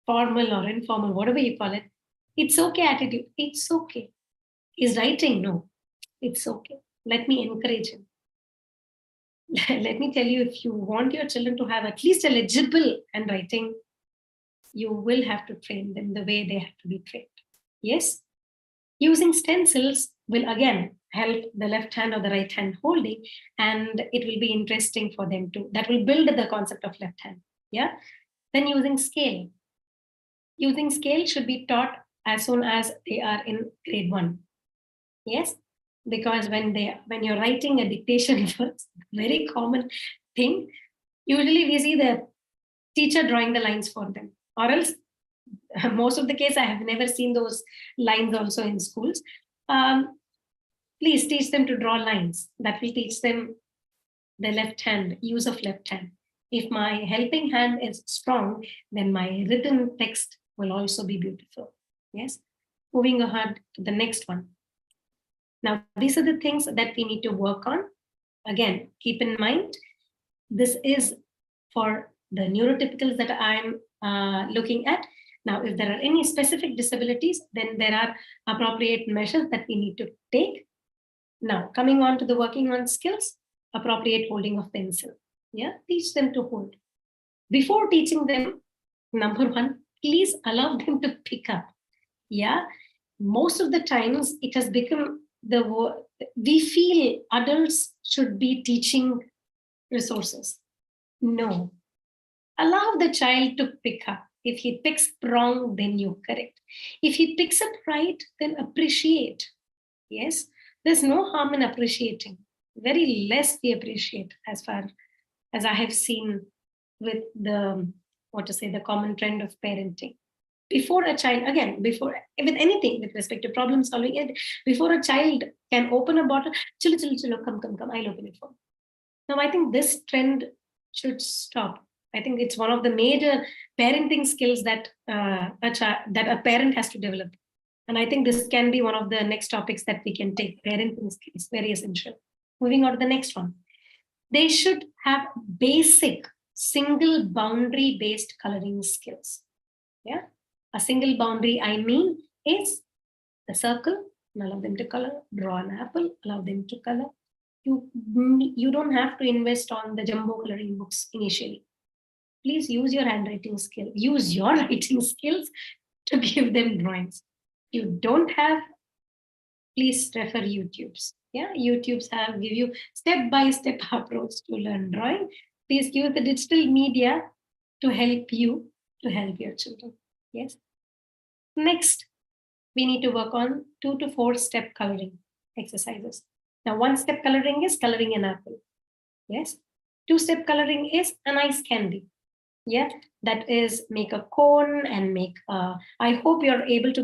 formal or informal, whatever you call it, it's okay attitude. It's okay. Is writing? No. It's okay. Let me encourage him. Let me tell you, if you want your children to have at least a legible handwriting, you will have to train them the way they have to be trained. Yes. Using stencils will again help the left hand or the right hand holding, and it will be interesting for them to, that will build the concept of left hand. Yeah. Then using scale. Using scale should be taught as soon as they are in grade 1. Yes. Because when you're writing a dictation, very common thing, usually we see the teacher drawing the lines for them, or else most of the case I have never seen those lines also in schools. Please teach them to draw lines. That will teach them the left hand, use of left hand. If my helping hand is strong, then my written text will also be beautiful. Yes. Moving ahead to the next one. Now, these are the things that we need to work on. Again, keep in mind, this is for the neurotypicals that I'm looking at. Now, if there are any specific disabilities, then there are appropriate measures that we need to take. Now, coming on to the working on skills, appropriate holding of pencil. Yeah, teach them to hold. Before teaching them, number one, please allow them to pick up. Yeah, most of the times it has become we feel adults should be teaching resources. No, allow the child to pick up. If he picks wrong, then you correct. If he picks up right, then appreciate. Yes, there's no harm in appreciating. Very less we appreciate, as far as I have seen with the common trend of parenting. Before a child, again, before with anything with respect to problem solving, before a child can open a bottle, chilo, come, I'll open it for you. Now, I think this trend should stop. I think it's one of the major parenting skills that a parent has to develop. And I think this can be one of the next topics that we can take. Parenting skills, very essential. Moving on to the next one. They should have basic single boundary based coloring skills. Yeah. A single boundary, I mean, is the circle, allow them to color, draw an apple, allow them to color. You don't have to invest on the jumbo coloring books initially. Please use your handwriting skill, use your writing skills to give them drawings. If you don't have, please refer YouTubes. Yeah, YouTubes give you step-by-step approach to learn drawing. Please use the digital media to help you to help your children. Yes. Next, we need to work on 2 to 4 step coloring exercises. Now, 1 step coloring is coloring an apple. Yes. Two-step coloring is a nice candy. Yeah, that is make a cone and make I hope you're able to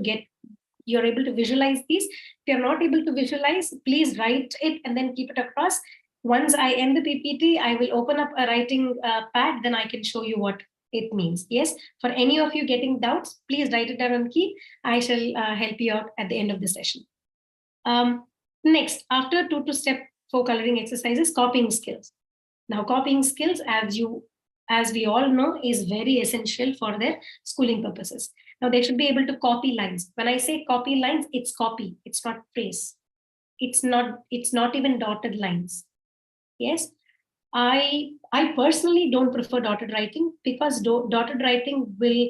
visualize these. If you're not able to visualize, please write it and then keep it across. Once I end the PPT, I will open up a writing pad, then I can show you what it means. Yes, for any of you getting doubts, please write it down and keep. I shall help you out at the end of the session. Next, after 2 to step 4 coloring exercises, copying skills. Now, copying skills, as we all know, is very essential for their schooling purposes. Now, they should be able to copy lines. When I say copy lines, it's copy. It's not trace. It's not even dotted lines. Yes. I personally don't prefer dotted writing because dotted writing will,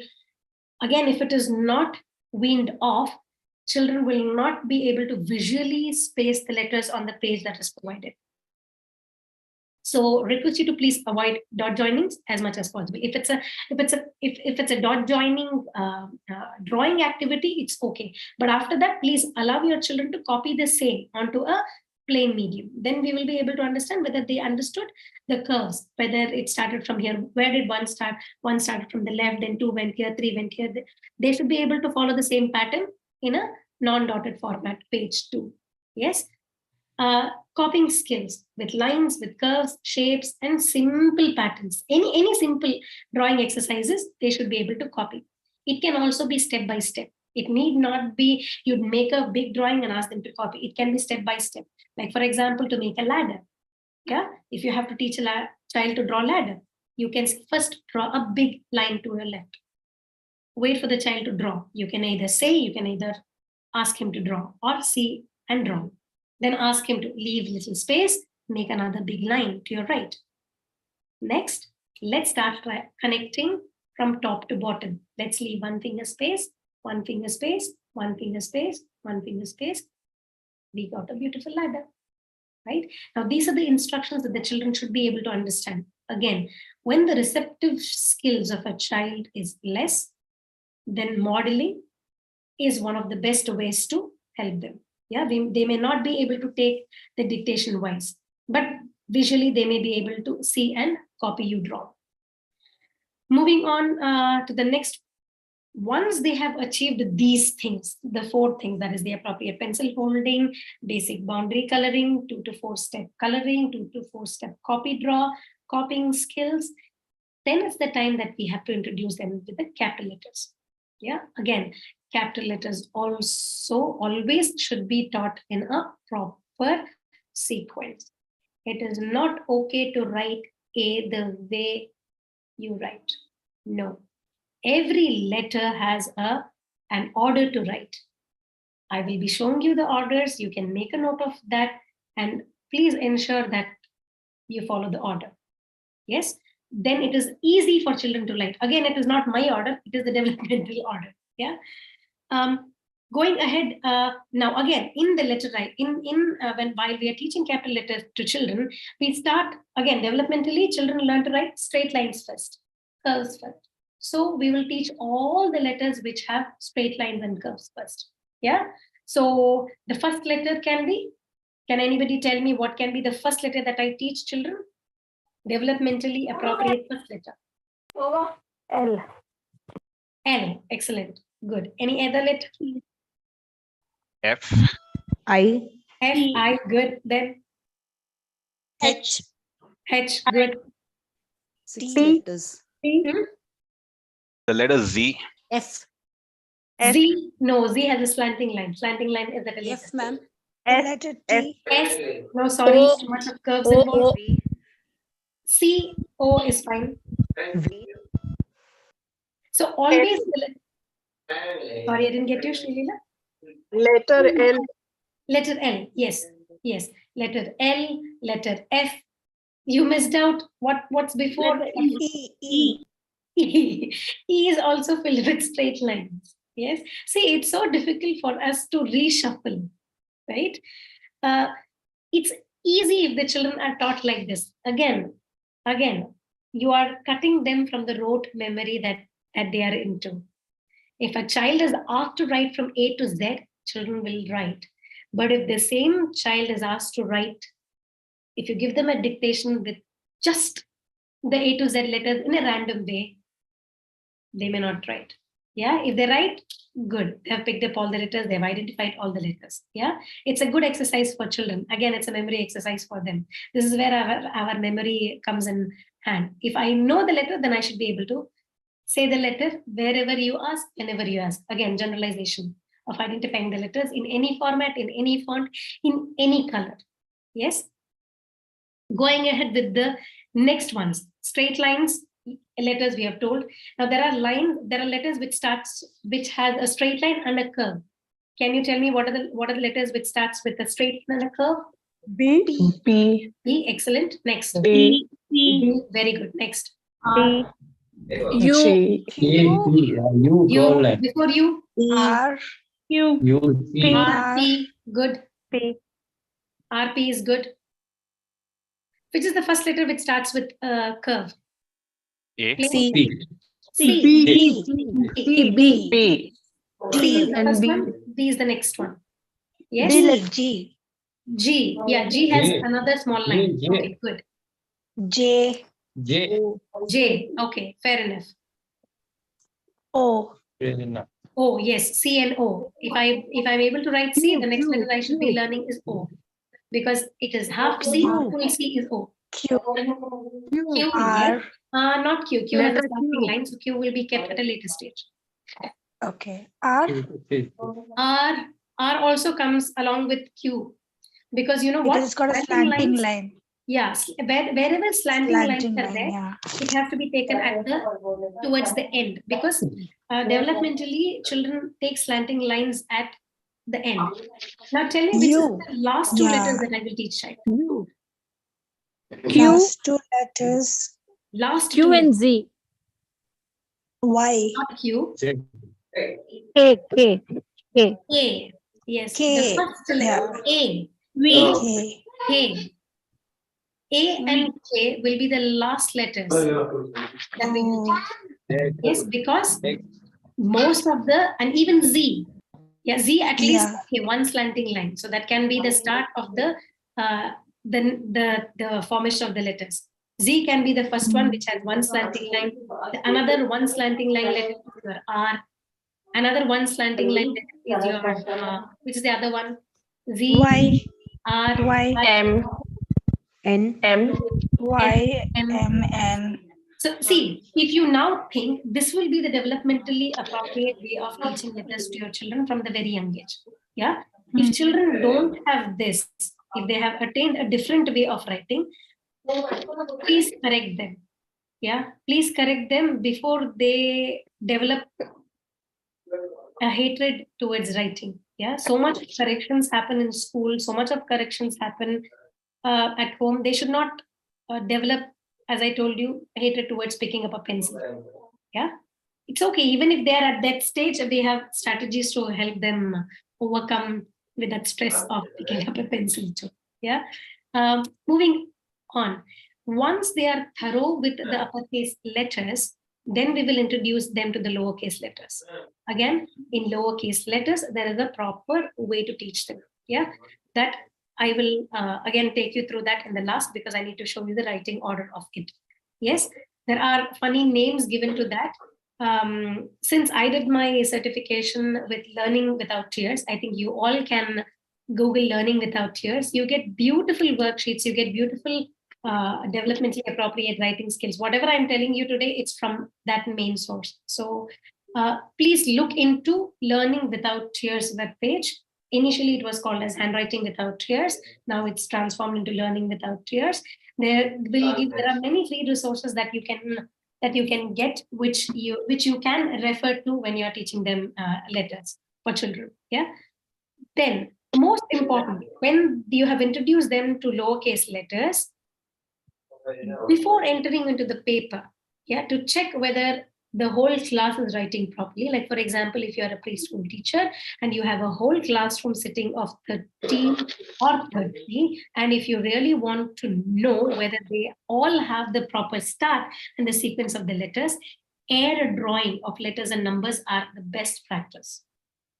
again, if it is not weaned off, children will not be able to visually space the letters on the page that is provided. So request you to please avoid dot joinings as much as possible. If it's a dot joining drawing activity, it's okay. But after that, please allow your children to copy the same onto a plain medium. Then we will be able to understand whether they understood the curves, whether it started from here. Where did one start? One started from the left, then 2 went here, 3 went here. They should be able to follow the same pattern in a non-dotted format, page 2. Yes. Copying skills with lines, with curves, shapes, and simple patterns. Any simple drawing exercises, they should be able to copy. It can also be step by step. It need not be you'd make a big drawing and ask them to copy. It can be step by step. Like, for example, to make a ladder. Yeah, if you have to teach a child to draw a ladder, you can first draw a big line to your left. Wait for the child to draw. You can either ask him to draw or see and draw. Then ask him to leave little space, make another big line to your right. Next, let's start connecting from top to bottom. Let's leave 1 finger space, 1 finger space, 1 finger space, 1 finger space. We got a beautiful ladder, right? Now, these are the instructions that the children should be able to understand. Again, when the receptive skills of a child is less, then modeling is one of the best ways to help them. Yeah, they may not be able to take the dictation wise, but visually they may be able to see and copy you draw. Moving on to the next. Once they have achieved these things, the 4 things, that is the appropriate pencil holding, basic boundary coloring, 2 to 4 step coloring, 2 to 4 step copy draw, copying skills, then it's the time that we have to introduce them with the capital letters. Yeah, again, capital letters also always should be taught in a proper sequence. It is not okay to write A the way you write. No. Every letter has an order to write. I will be showing you the orders. You can make a note of that and please ensure that you follow the order. Yes. Then it is easy for children to write. Again, it is not my order. It is the developmental order. Yeah. Going ahead now, again, in the letter write, while we are teaching capital letters to children, we start again developmentally. Children learn to write straight lines first, curves first. So we will teach all the letters which have straight lines and curves first. Yeah. So the first letter can be. Can anybody tell me what can be the first letter that I teach children? Developmentally appropriate first letter. L. L. Excellent. Good. Any other letter? F. I. F. I. Good. Then H. H. Good. 6 T. letters. The letter Z. F. Z. No, Z has a slanting line. Slanting line is at a F, ma'am. S. S. No, sorry. O. Too much of curves O. involved. O. C. O is fine. So always. Sorry, I didn't get you, Srilila. Letter L. Letter L. Yes. Yes. Letter L. Letter F. You missed out. What's before? E. E is also filled with straight lines. Yes. See, it's so difficult for us to reshuffle, right? It's easy if the children are taught like this. Again, you are cutting them from the rote memory that they are into. If a child is asked to write from A to Z, children will write. But if the same child is asked to write If you give them a dictation with just the A to Z letters in a random way, they may not write. Yeah, if they write, good. They have picked up all the letters, they've identified all the letters. Yeah, it's a good exercise for children. Again, it's a memory exercise for them. This is where our memory comes in hand. If I know the letter, then I should be able to say the letter wherever you ask, whenever you ask. Again, generalization of identifying the letters in any format, in any font, in any color. Yes. Going ahead with the next ones, straight lines, letters we have told. Now there are letters which has a straight line and a curve. Can you tell me what are the letters which starts with a straight line and a curve? B. B. B, excellent. Next. B. B, very good. Next. D. G. U, before you. R. Q. P. R, P, good. P. R, P is good. Which is the first letter which starts with a curve? A. Please. C. C. B. B. C is the first one. B is the next one. Yes. D like G. G. Yeah, G has another small line. Okay, good. J. J. Okay, fair enough. O. O, yes, C and O. If I'm able to write C, the next letter I should be learning is O, because it is half C, full C is O. Q. Q, R. yes. Not Q. Q has a Letter starting Q. line, so Q will be kept at a later stage. Okay. R. R also comes along with Q, because you know what? Because it's got a slanting lines, line. yeah, wherever slanting lines are there, yeah. it has to be taken towards the end, because developmentally children take slanting lines at the end. Now tell me which is U. the last two Yeah. letters that I will teach child. Q, Last two letters. Last Q two and letters, Z. Y. not Q. K, K. A. Yes. K. The first letter. A. K. K. A and K will be the last letters that we will teach. Yes, because most of and even Z. Yeah, Z at least okay, one slanting line. So that can be the start of the formation of the letters. Z can be the first one, which has one slanting line. Another one slanting line letter is your R. Another one slanting line letter is your which is the other one? Z, Y. R, Y. M. N. M. Y. M. M. N. So see, if you now think, this will be the developmentally appropriate way of teaching letters to your children from the very young age. Yeah. If children don't have this, if they have attained a different way of writing, please correct them. Yeah. Please correct them before they develop a hatred towards writing. Yeah. So much corrections happen in school. So much of corrections happen at home. They should not develop, as I told you, hatred towards picking up a pencil. Yeah, it's okay. Even if they're at that stage, we have strategies to help them overcome with that stress of picking up a pencil too. Yeah. Moving on. Once they are thorough with the uppercase letters, then we will introduce them to the lowercase letters. Again, in lowercase letters, there is a proper way to teach them. Yeah, that I will again take you through that in the last, because I need to show you the writing order of it. Yes, there are funny names given to that. Since I did my certification with Learning Without Tears, I think you all can Google Learning Without Tears. You get beautiful worksheets, you get beautiful developmentally appropriate writing skills. Whatever I'm telling you today, it's from that main source. So please look into Learning Without Tears webpage. Initially, it was called as Handwriting Without Tears. Now it's transformed into Learning Without Tears. There are many free resources that you can get, which you can refer to when you are teaching them letters for children. Yeah. Then, most important, when you have introduced them to lowercase letters, before entering into the paper, yeah, to check whether the whole class is writing properly. Like, for example, if you are a preschool teacher and you have a whole classroom sitting of 13 or 30, and if you really want to know whether they all have the proper start and the sequence of the letters, air drawing of letters and numbers are the best practice.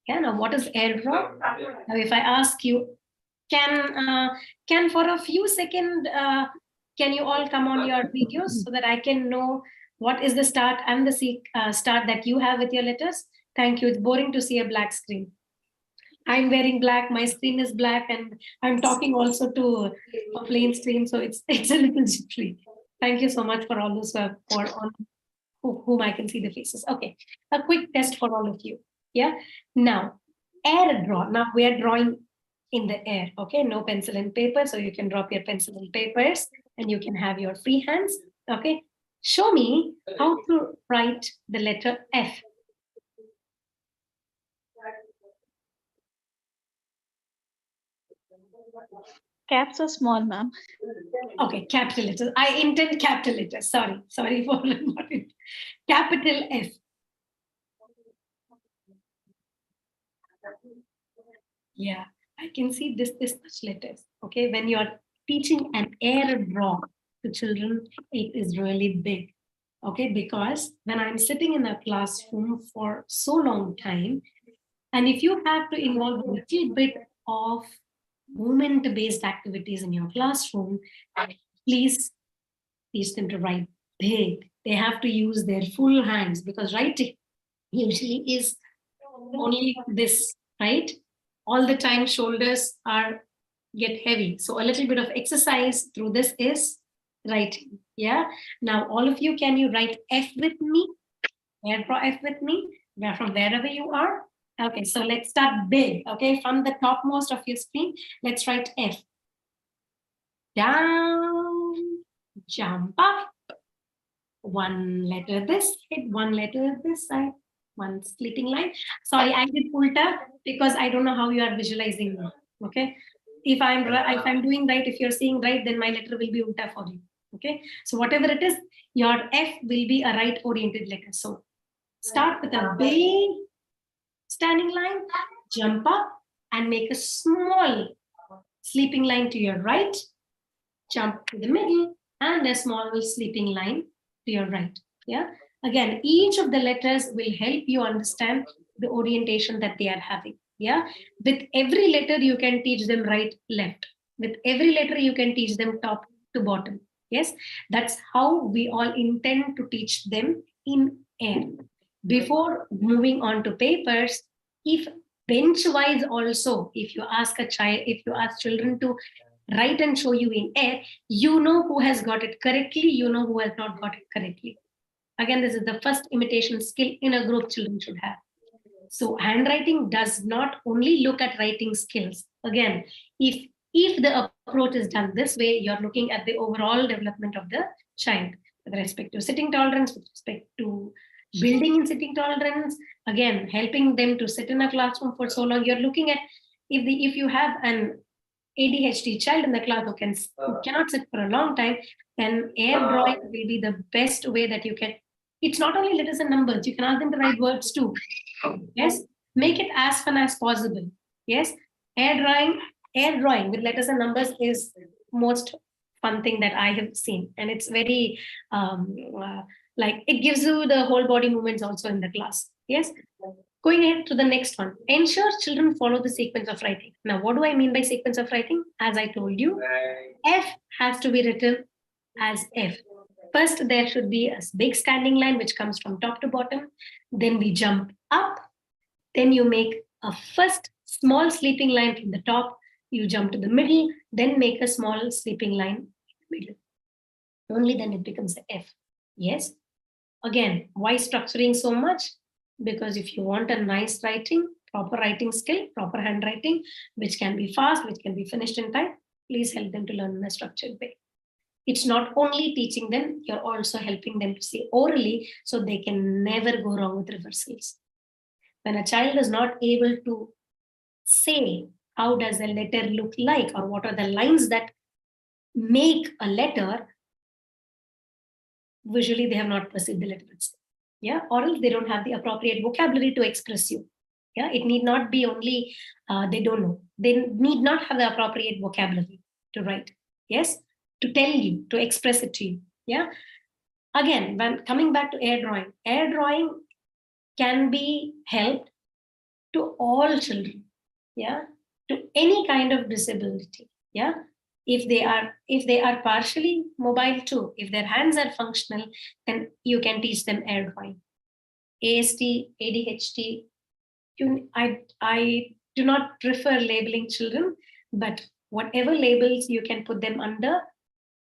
Yeah, now what is air draw? Now, if I ask you, Can for a few seconds, can you all come on your videos so that I can know what is the start and the start that you have with your letters? Thank you. It's boring to see a black screen. I'm wearing black, my screen is black, and I'm talking also to a plain screen, so it's a little jittery. Thank you so much for all those whom I can see the faces. Okay, a quick test for all of you. Yeah, now air draw. Now we are drawing in the air. Okay, no pencil and paper, so you can drop your pencil and papers, and you can have your free hands. Okay, show me how to write the letter F. Caps are small, ma'am. Okay, capital letters. I intend capital letters. Sorry for not it. Capital F. Yeah, I can see this much letters. Okay, when you're teaching an air draw to children, it is really big. Okay, because when I'm sitting in a classroom for so long time, and if you have to involve a little bit of movement-based activities in your classroom, please teach them to write big. They have to use their full hands because writing usually is only this, right? All the time shoulders get heavy. So a little bit of exercise through this is writing. Yeah. Now all of you, can you write F with me? Draw F with me, from wherever you are. Okay, so let's start big. Okay, from the topmost of your screen, let's write F. Down, jump up. One letter this side, one letter this side, one sleeping line. Sorry, I did ulta because I don't know how you are visualizing me. Okay, if I'm doing right, if you're seeing right, then my letter will be ulta for you. Okay, so whatever it is, your F will be a right oriented letter. So start with a big standing line, jump up and make a small sleeping line to your right, jump to the middle, and a small sleeping line to your right. Yeah. Again, each of the letters will help you understand the orientation that they are having. Yeah. With every letter, you can teach them right, left. With every letter, you can teach them top to bottom. Yes. That's how we all intend to teach them in air. Before moving on to papers, if bench-wise also, if you ask children to write and show you in air, you know who has got it correctly, you know who has not got it correctly. Again, this is the first imitation skill in a group children should have. So handwriting does not only look at writing skills. Again, if the approach is done this way, you're looking at the overall development of the child with respect to sitting tolerance, with respect to building in sitting tolerance, again, helping them to sit in a classroom for so long. You're looking at if you have an ADHD child in the class who cannot sit for a long time, then air drawing will be the best way that you can. It's not only letters and numbers, you can ask them to write words too. Yes, make it as fun as possible. Yes, air drawing with letters and numbers is most fun thing that I have seen, and it's very like it gives you the whole body movements also in the class. Yes. Going ahead to the next one, ensure children follow the sequence of writing. Now, what do I mean by sequence of writing? As I told you, F has to be written as F. First, there should be a big standing line which comes from top to bottom. Then we jump up. Then you make a first small sleeping line from the top. You jump to the middle, then make a small sleeping line in the middle. Only then it becomes the F. Yes. Again, why structuring so much? Because if you want a nice writing, proper writing skill, proper handwriting, which can be fast, which can be finished in time, please help them to learn in a structured way. It's not only teaching them, you're also helping them to say orally so they can never go wrong with reversals. When a child is not able to say how does a letter look like or what are the lines that make a letter, visually they have not perceived the letter itself. Yeah, or else they don't have the appropriate vocabulary to express you. Yeah, it need not be only they don't know. They need not have the appropriate vocabulary to write. Yes, to tell you, to express it to you. Yeah. Again, when coming back to air drawing can be helped to all children. Yeah. to any kind of disability. Yeah. If they are partially mobile too, if their hands are functional, then you can teach them air drawing. ASD, ADHD, I do not prefer labeling children, but whatever labels you can put them under,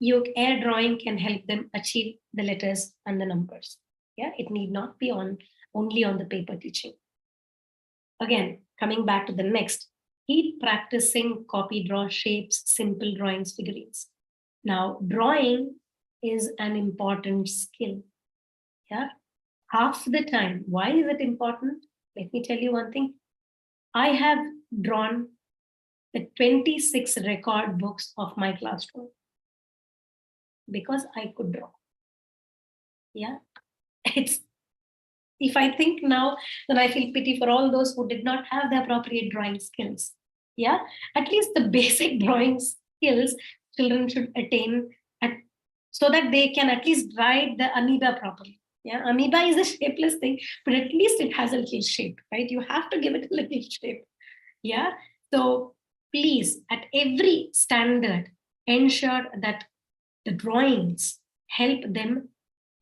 your air drawing can help them achieve the letters and the numbers. Yeah, it need not be only on the paper teaching. Again, coming back to the next, keep practicing copy, draw shapes, simple drawings, figurines. Now, drawing is an important skill. Yeah, half the time. Why is it important? Let me tell you one thing. I have drawn the 26 record books of my classroom because I could draw. Yeah, it's, if I think now, then I feel pity for all those who did not have the appropriate drawing skills. Yeah, at least the basic drawing skills children should attain so that they can at least write the amoeba properly. Yeah, amoeba is a shapeless thing, but at least it has a little shape, right? You have to give it a little shape. Yeah, so please, at every standard, ensure that the drawings help them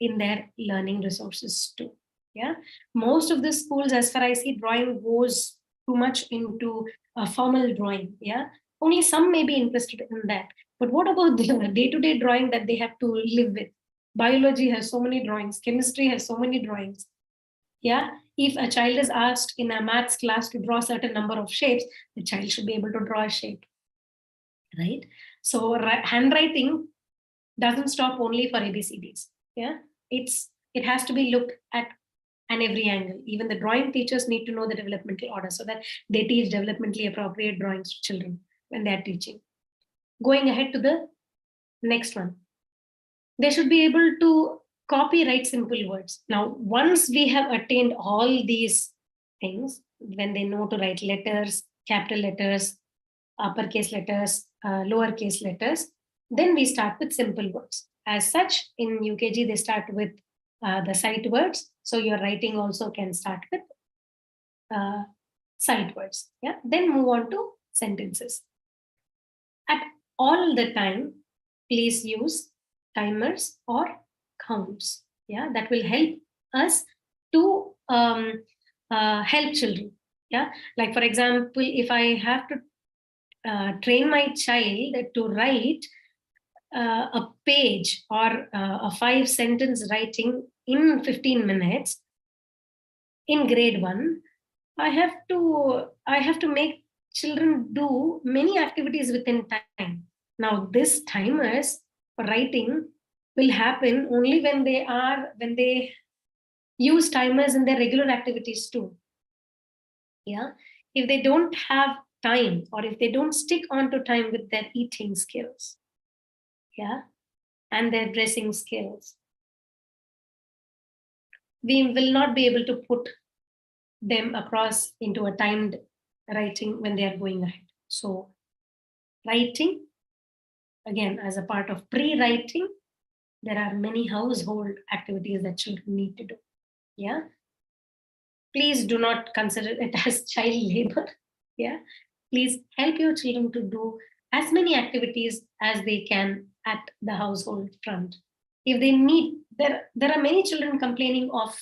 in their learning resources too. Yeah, most of the schools, as far as I see, drawing goes too much into formal drawing. Yeah, only some may be interested in that. But what about the day-to-day drawing that they have to live with? Biology has so many drawings. Chemistry has so many drawings. Yeah, if a child is asked in a maths class to draw a certain number of shapes, the child should be able to draw a shape, right? So handwriting doesn't stop only for ABCDs. Yeah, it has to be looked at every angle. Even the drawing teachers need to know the developmental order so that they teach developmentally appropriate drawings to children when they are teaching. Going ahead to the next one, they should be able to copyright simple words. Now, once we have attained all these things, when they know to write letters, capital letters, uppercase letters, lowercase letters, then we start with simple words. As such, in UKG, they start with the sight words. So your writing also can start with sight words. Yeah. Then move on to sentences. At all the time, please use timers or counts. Yeah, that will help us to help children. Yeah, like for example, if I have to train my child to write a page or a 5-sentence writing in 15 minutes in grade 1, I have to make children do many activities within time. Now, this timers for writing will happen only when they use timers in their regular activities too. Yeah, if they don't have time or if they don't stick on to time with their eating skills, yeah, and their dressing skills, we will not be able to put them across into a timed writing when they are going ahead. So writing, again, as a part of pre-writing, there are many household activities that children need to do. Yeah, please do not consider it as child labor. Yeah, please help your children to do as many activities as they can at the household front. If they need, there are many children complaining of,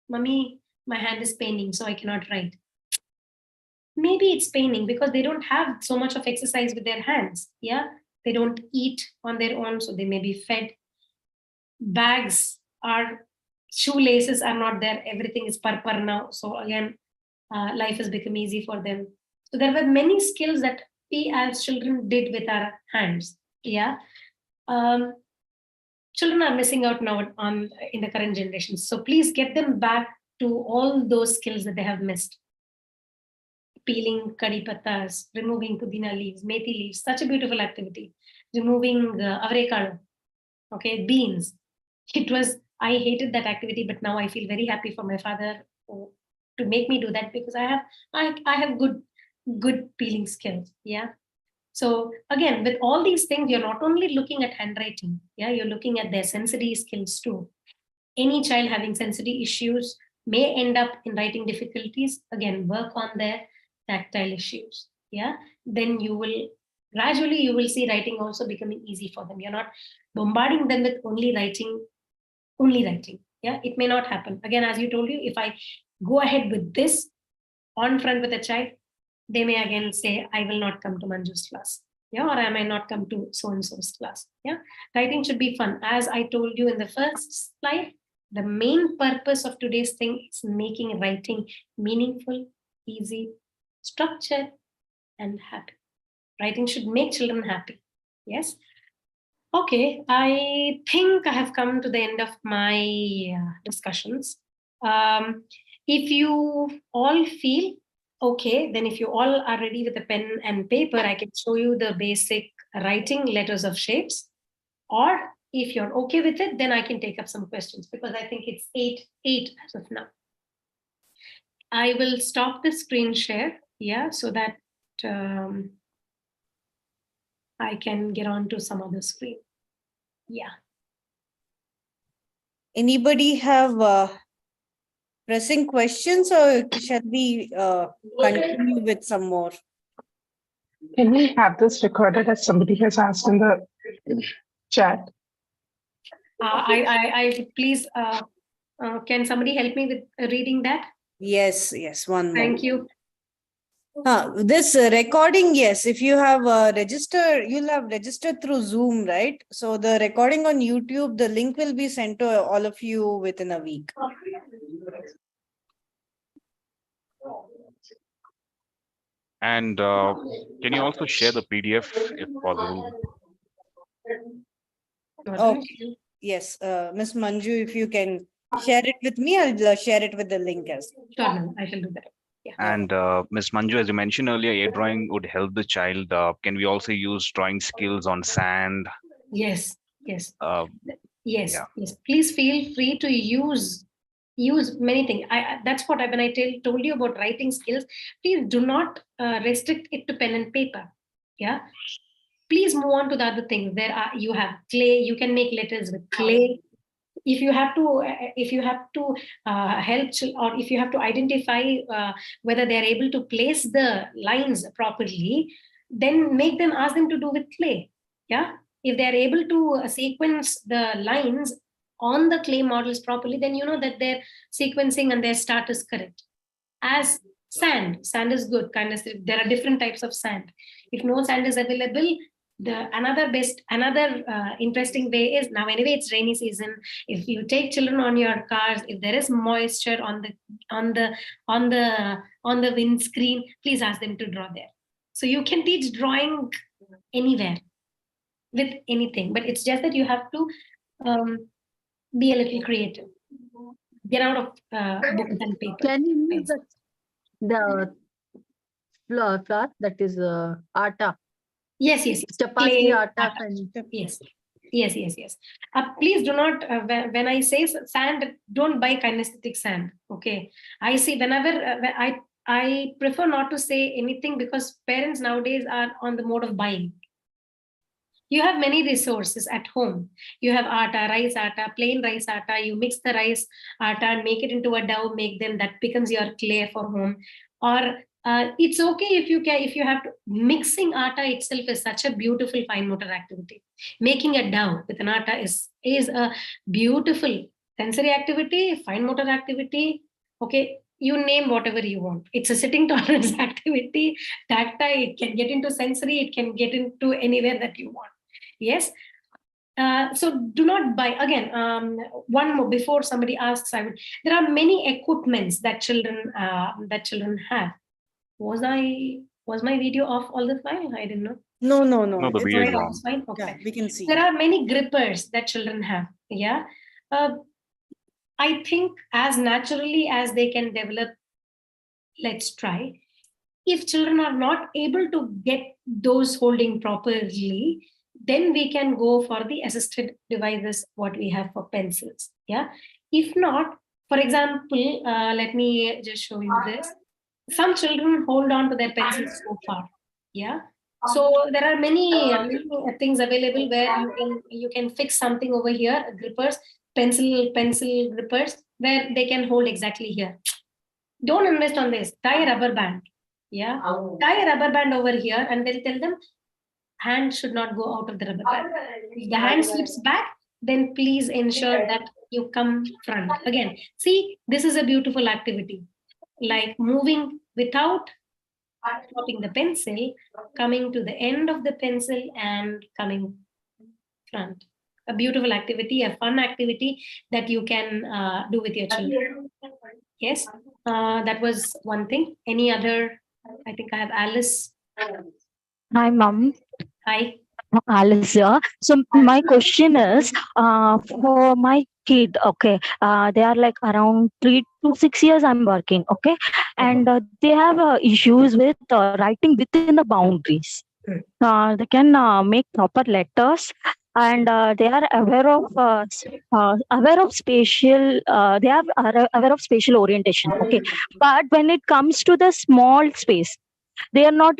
"Mummy, my hand is paining, so I cannot write." Maybe it's paining because they don't have so much of exercise with their hands. Yeah, they don't eat on their own, so they may be fed. Bags are, shoelaces are not there. Everything is par now. So again, life has become easy for them. So there were many skills that we as children did with our hands. Yeah. Children are missing out now in the current generation. So please get them back to all those skills that they have missed. Peeling curry pattas, removing pudina leaves, methi leaves, such a beautiful activity. Removing avrekado, okay, beans. I hated that activity, but now I feel very happy for my father to make me do that because I have good peeling skills. Yeah. So again, with all these things, you're not only looking at handwriting, yeah, you're looking at their sensory skills too. Any child having sensory issues may end up in writing difficulties. Again, work on their tactile issues. yeah, then you will gradually you will see writing also becoming easy for them. You're not bombarding them with only writing. Yeah, it may not happen. Again, as you told you, if I go ahead with this on front with a child, they may again say, I will not come to Manju's class. Yeah, or I may not come to so-and-so's class. Yeah, writing should be fun. As I told you in the first slide, the main purpose of today's thing is making writing meaningful, easy, structured, and happy. Writing should make children happy. Yes. Okay, I think I have come to the end of my discussions. If you all feel okay, then if you all are ready with a pen and paper, I can show you the basic writing letters of shapes. Or if you're okay with it, then I can take up some questions because I think it's 8 as of now. I will stop the screen share, yeah, so that I can get on to some other screen. Yeah. Anybody have pressing questions, or shall we continue with some more? Can we have this recorded as somebody has asked in the chat? I please, can somebody help me with reading that? Yes, one more. Thank you. This recording, yes, if you have registered, you'll have registered through Zoom, right? So the recording on YouTube, the link will be sent to all of you within a week. And can you also share the PDF if possible? Okay. Yes, Ms. Manju, if you can share it with me, I'll share it with the link as well. Sure, ma'am, I shall do that. Yeah. And Ms. Manju, as you mentioned earlier, air drawing would help the child. Can we also use drawing skills on sand? Yes. Yes. Yeah. Yes. Please feel free to use many things. That's what when I told you about writing skills. Please do not restrict it to pen and paper. Yeah. Please move on to the other things. You have clay. You can make letters with clay. If you have to help, or if you have to identify whether they are able to place the lines properly, then ask them to do with clay. Yeah, if they are able to sequence the lines on the clay models properly, then you know that their sequencing and their start is correct. As sand is good. There are different types of sand. If no sand is available, another interesting way is, now anyway it's rainy season, if you take children on your cars, if there is moisture on the windscreen, please ask them to draw there. So you can teach drawing anywhere with anything, but it's just that you have to be a little creative, get out of books and paper. Can you use the flour that is atta? Yes. Chapati Clay, atta. Yes. Please do not, when I say sand, don't buy kinesthetic sand. Okay. I see whenever I prefer not to say anything because parents nowadays are on the mode of buying. You have many resources at home. You have atta, rice atta, plain rice atta. You mix the rice atta and make it into a dough, that becomes your clay for home. Or it's okay if you have to. Mixing atta itself is such a beautiful fine motor activity. Making a dough with an atta is a beautiful sensory activity, fine motor activity. Okay, you name whatever you want. It's a sitting tolerance activity. Tactile, it can get into sensory, it can get into anywhere that you want. Yes. So do not buy. Again, one more before somebody asks, there are many equipments that children have. Was my video off all the time? I didn't know. No. No, the video is on. Fine. Okay. Yeah, we can see. There are many grippers that children have. Yeah. I think as naturally as they can develop, let's try. If children are not able to get those holding properly, then we can go for the assisted devices, what we have for pencils. Yeah. If not, for example, let me just show you this. Some children hold on to their pencils so far. Yeah. So there are many things available where you can fix something over here, grippers, pencil grippers, where they can hold exactly here. Don't invest on this. Tie a rubber band. Yeah, tie a rubber band over here and they'll tell them hand should not go out of the rubber band. If the hand slips back, then please ensure that you come front. Again, see, this is a beautiful activity. Like moving without dropping the pencil, coming to the end of the pencil and coming front. A beautiful activity, a fun activity that you can do with your children. Yes, that was one thing. Any other? I think I have Alice. Hi, mom. Hi. Alice here. So my question is, for my kid, okay, they are like around 3 to 6 years. I'm working, okay, and they have issues with writing within the boundaries. They can make proper letters, and they are aware of spatial. They are aware of spatial orientation, okay, but when it comes to the small space, they are not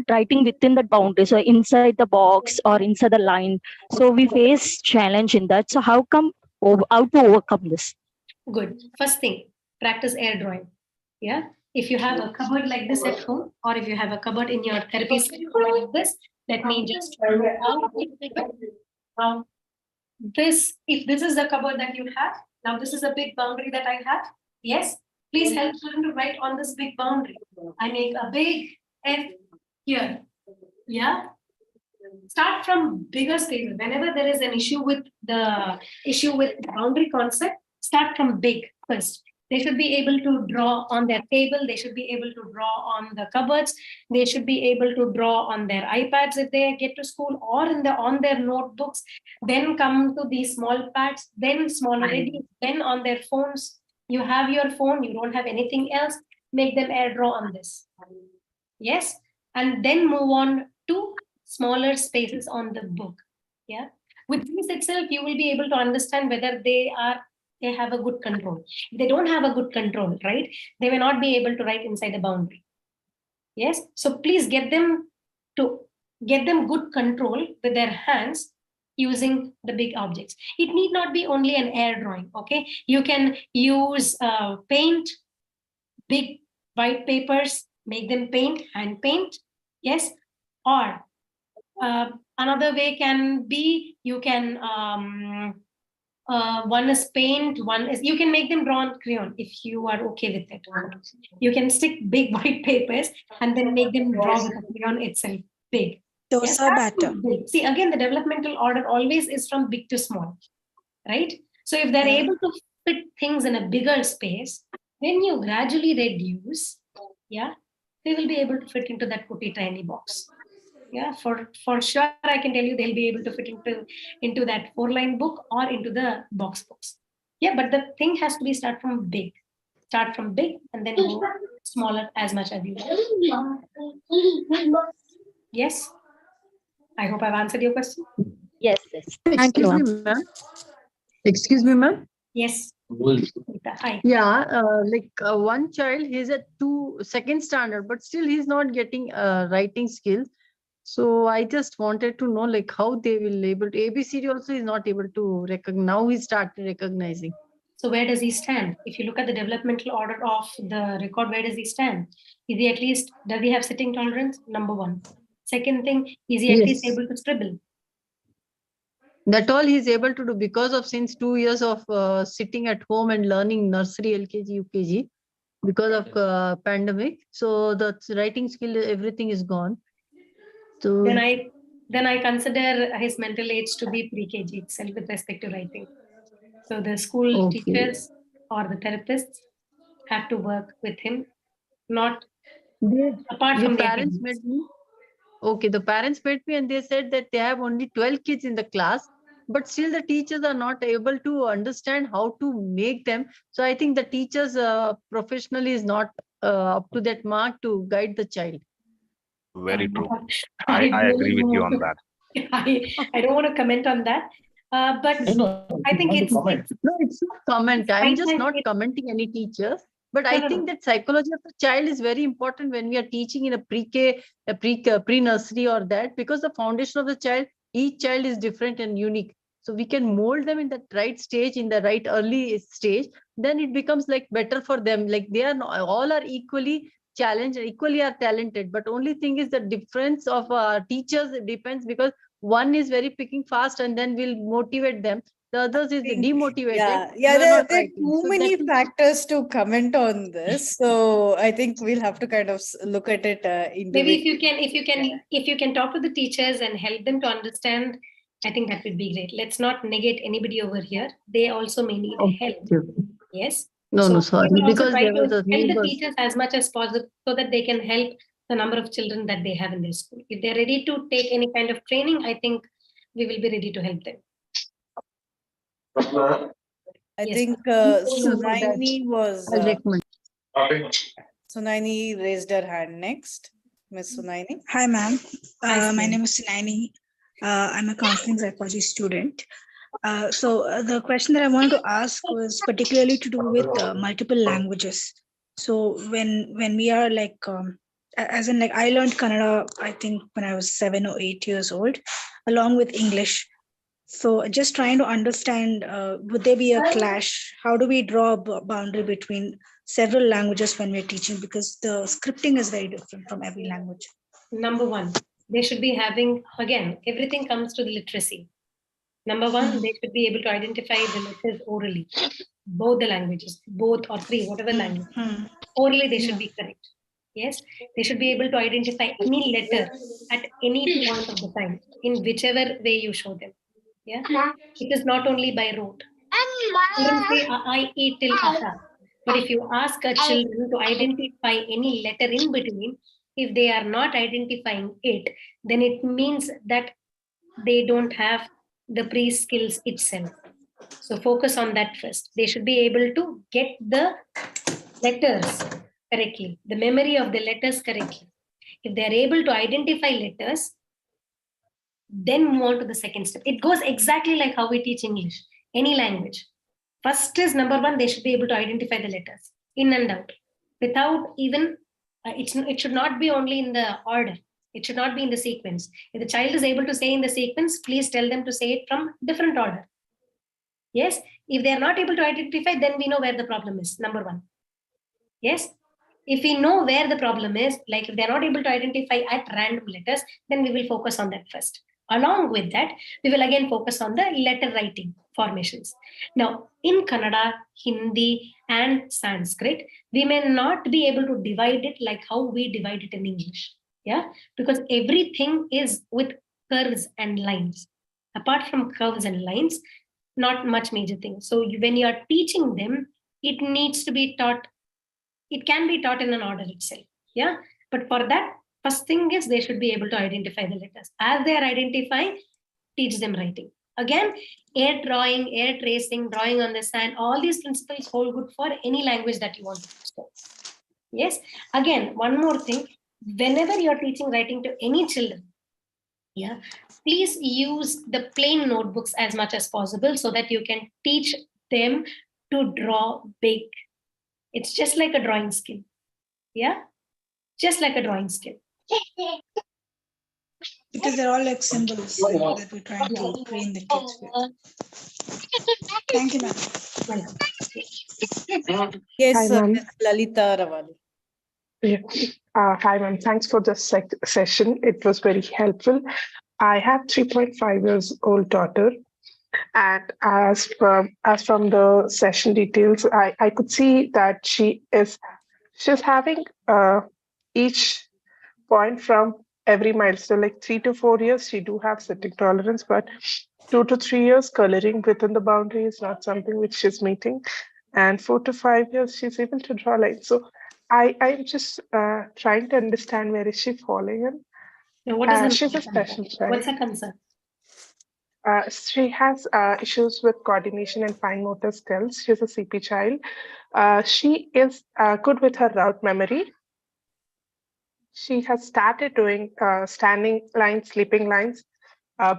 writing within the boundary, so inside the box or inside the line. So we face challenge in that. So how to overcome this? Good. First thing, practice air drawing. Yeah. If you have a cupboard like this at home, or if you have a cupboard in your therapy center like this, let me just this. If this is the cupboard that you have, now this is a big boundary that I have. Yes. Please help children to write on this big boundary. I make a big F here. Yeah. Start from bigger spaces. Whenever there is an issue with the boundary concept, start from big first. They should be able to draw on their table. They should be able to draw on the cupboards. They should be able to draw on their iPads if they get to school, or on their notebooks. Then come to these small pads, then smaller edits, then on their phones. You have your phone, you don't have anything else, make them air draw on this. Yes, and then move on to smaller spaces on the book. Yeah, with this itself, you will be able to understand whether they have a good control. If they don't have a good control, right, they may not be able to write inside the boundary. Yes, so please get them good control with their hands using the big objects. It need not be only an air drawing. Okay, you can use paint, big white papers, make them paint, hand paint. Yes, or another way can be you can one is paint, one is you can make them draw on crayon if you are okay with it. You can stick big white papers and then make them draw with the crayon itself big. Dosa batter. Big. See, again, the developmental order always is from big to small, right? So if they're able to fit things in a bigger space, then you gradually reduce, yeah, they will be able to fit into that putty tiny box. Yeah, for sure, I can tell you they'll be able to fit into that 4-line book or into the box books. Yeah, but the thing has to be start from big and then go smaller as much as you want. Yes, I hope I've answered your question. Yes. Thank you, ma'am. Excuse me, ma'am. Yes. Hi. Yeah, one child, he's at second standard, but still he's not getting writing skills. So I just wanted to know like how they will able to ABCD also is not able to recognize. Now he started recognizing. So where does he stand? If you look at the developmental order of the record, where does he stand? Is he at least, does he have sitting tolerance? Number one. Second thing, is he at least able to scribble? That all he's able to do because of since 2 years of sitting at home and learning nursery, LKG, UKG because of pandemic. So the writing skill, everything is gone. So then I consider his mental age to be pre-KG itself with respect to writing. So the school teachers or the therapists have to work with him, not apart from the parents met me. Okay, the parents met me and they said that they have only 12 kids in the class, but still the teachers are not able to understand how to make them. So I think the teachers professionally is not up to that mark to guide the child. Very true. I agree with you on that. I don't want to comment on that. But I think it's no, it's not comment. I'm just not commenting any teachers. But I think that psychology of the child is very important when we are teaching in a pre-K, pre-nursery or that, because the foundation of the child, each child is different and unique. So we can mold them in the right stage, in the right early stage. Then it becomes like better for them. Like they are all are equally challenged, equally are talented. But only thing is the difference of teachers depends, because one is very picking fast and then will motivate them. The others is demotivated. Yeah, You are there not are writing. too So many that is, factors to comment on this. So I think we'll have to kind of look at it Maybe individually. if you can talk to the teachers and help them to understand, I think that would be great. Let's not negate anybody over here. They also may need help. Yes. No, So no, sorry, we will also because try there to was a help the neighbor. teachers as much as possible so that they can help the number of children that they have in their school. If they're ready to take any kind of training, I think we will be ready to help them. I Yes. think Sunaini was. I'll recommend. Sunaini raised her hand next. Miss Sunaini. Hi, ma'am. Hi, My Sunaini. name is Sinani. I'm a counseling psychology student. So the question that I wanted to ask was particularly to do with multiple languages. So when we are like, as in like I learned Kannada, I think when I was 7 or 8 years old, along with English. So just trying to understand, would there be a clash? How do we draw a boundary between several languages when we're teaching? Because the scripting is very different from every language. Number one, they should be having, again, everything comes to the literacy. Number one, they should be able to identify the letters orally, both the languages, both or three, whatever language. Orally, they should be correct. Yes, they should be able to identify any letter at any point of the time, in whichever way you show them. Yeah, it is not only by rote. Children say I eat till aha. But if you ask a children to identify any letter in between, if they are not identifying it, then it means that they don't have the pre-skills itself. So focus on that first. They should be able to get the letters correctly, the memory of the letters correctly. If they are able to identify letters, then move on to the second step. It goes exactly like how we teach English, any language. First is number one, they should be able to identify the letters in and out without even, it should not be only in the order. It should not be in the sequence. If the child is able to say in the sequence, please tell them to say it from different order. Yes. If they are not able to identify, then we know where the problem is, number one. Yes. If we know where the problem is, like if they're not able to identify at random letters, then we will focus on that first. Along with that, we will again focus on the letter writing formations. Now, in Kannada, Hindi, and Sanskrit, we may not be able to divide it like how we divide it in English. Yeah, because everything is with curves and lines. Apart from curves and lines, not much major things. So when you are teaching them, it needs to be taught. It can be taught in an order itself. Yeah. But for that, first thing is they should be able to identify the letters. As they are identifying, teach them writing. Again, air drawing, air tracing, drawing on the sand, all these principles hold good for any language that you want to teach. Yes. Again, one more thing. Whenever you're teaching writing to any children, yeah, please use the plain notebooks as much as possible so that you can teach them to draw big. It's just like a drawing skill. Yeah, just like a drawing skill. Because they're all like symbols that we're trying to train the kids with. Thank you, ma'am. Welcome. Yes, Hi, ma'am. Miss Lalita Ravali. Yeah. Hi, ma'am. Thanks for this session. It was very helpful. I have 3.5 years old daughter, and as from the session details, I could see that she's having each point from every milestone. Like 3 to 4 years, she do have sitting tolerance, but 2 to 3 years, coloring within the boundary is not something which she's meeting, and 4 to 5 years, she's able to draw lines. So I'm just trying to understand where is she falling in. Now, what is her She's a concern? special child. What's her concern? She has issues with coordination and fine motor skills. She's a CP child. She is good with her route memory. She has started doing standing lines, sleeping lines,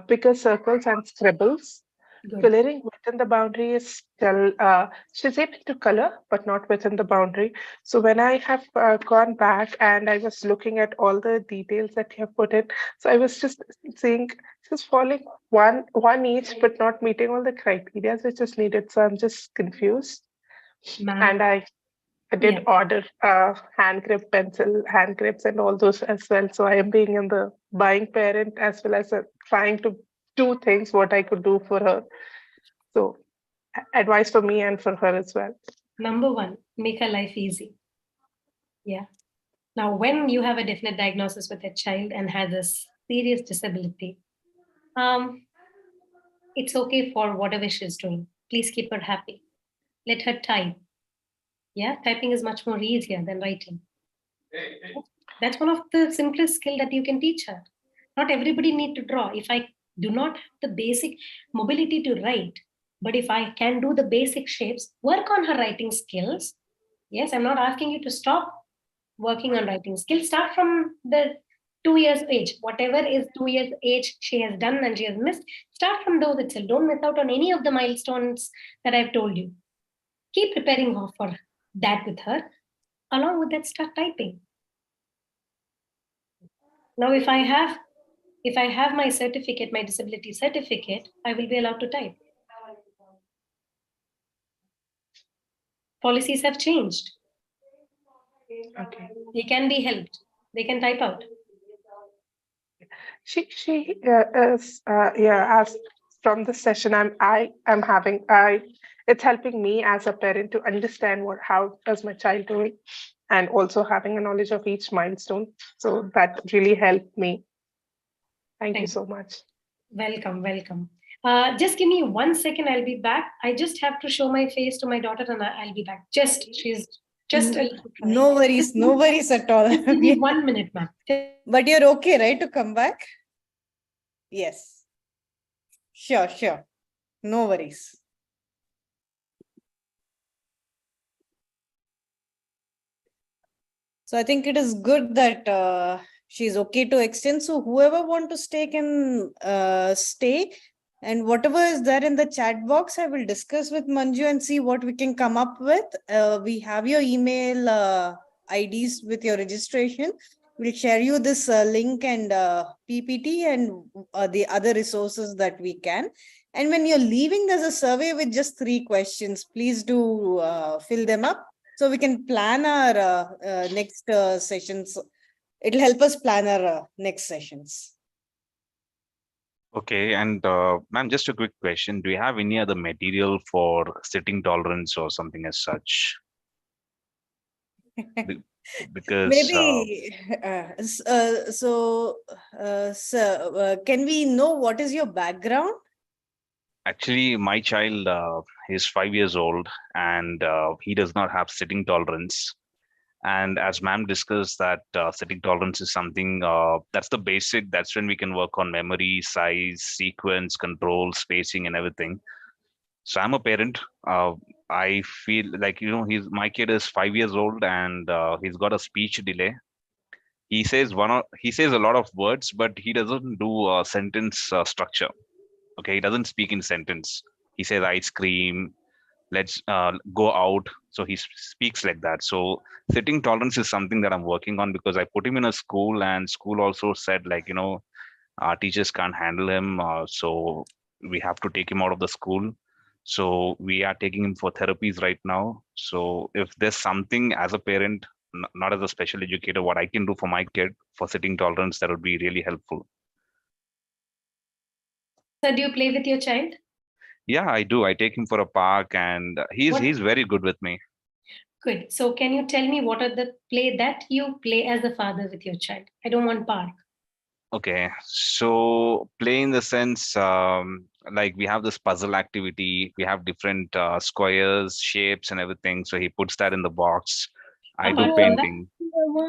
bigger circles, and scribbles. Good. Coloring within the boundary is still, she's able to color, but not within the boundary. So when I have gone back and I was looking at all the details that you have put in, so I was just seeing she's falling one each, but not meeting all the criteria which is needed. So I'm just confused. Ma'am, And I did order hand grip pencil, hand grips, and all those as well. So I am being in the buying parent as well as trying to do things what I could do for her. So advice for me and for her as well. Number one, make her life easy. Yeah. Now, when you have a definite diagnosis with a child and has a serious disability, it's okay for whatever she's doing. Please keep her happy. Let her type. Yeah, typing is much more easier than writing. That's one of the simplest skill that you can teach her. Not everybody need to draw. If I do not have the basic mobility to write, but if I can do the basic shapes, work on her writing skills. Yes, I'm not asking you to stop working on writing skills. Start from the 2 years age. Whatever is 2 years age she has done and she has missed, start from those itself. Don't miss out on any of the milestones that I've told you. Keep preparing her for that with her. Along with that, start typing. Now, if I have my certificate, my disability certificate, I will be allowed to type. Policies have changed. Okay. They can be helped. They can type out. She is as from the session I am having it's helping me as a parent to understand how does my child doing, and also having a knowledge of each milestone. So that really helped me. Thank you so much. Welcome, welcome. Just give me 1 second. I'll be back. I just have to show my face to my daughter, and I'll be back. She's just a little crying. No worries, no worries at all. Just give me 1 minute, ma'am. But you're okay, right, to come back? Yes. Sure, sure. No worries. So I think it is good that she's okay to extend. So whoever want to stay can stay. And whatever is there in the chat box, I will discuss with Manju and see what we can come up with. We have your email IDs with your registration. We'll share you this link and PPT and the other resources that we can. And when you're leaving, there's a survey with just 3 questions. Please do fill them up so we can plan our next sessions. It'll help us plan our next sessions. Okay, and ma'am, just a quick question. Do you have any other material for sitting tolerance or something as such? Because maybe can we know what is your background? actually my child is 5 years old, and he does not have sitting tolerance. And as ma'am discussed that sitting tolerance is something that's the basic, that's when we can work on memory, size, sequence, control, spacing, and everything. So I'm a parent. I feel like, my kid is 5 years old, and he's got a speech delay. He says a lot of words, but he doesn't do sentence structure. Okay, he doesn't speak in sentence. He says ice cream, let's go out. So he speaks like that. So sitting tolerance is something that I'm working on, because I put him in a school, and school also said, like, our teachers can't handle him, so we have to take him out of the school. So we are taking him for therapies right now. So if there's something as a parent, not as a special educator, what I can do for my kid for sitting tolerance, that would be really helpful. So do you play with your child? Yeah, I do. I take him for a park, and he's very good with me. Good. So can you tell me what are the play that you play as a father with your child? I don't want park. Okay, so play in the sense, like we have this puzzle activity, we have different squares, shapes, and everything. So he puts that in the box. I do painting.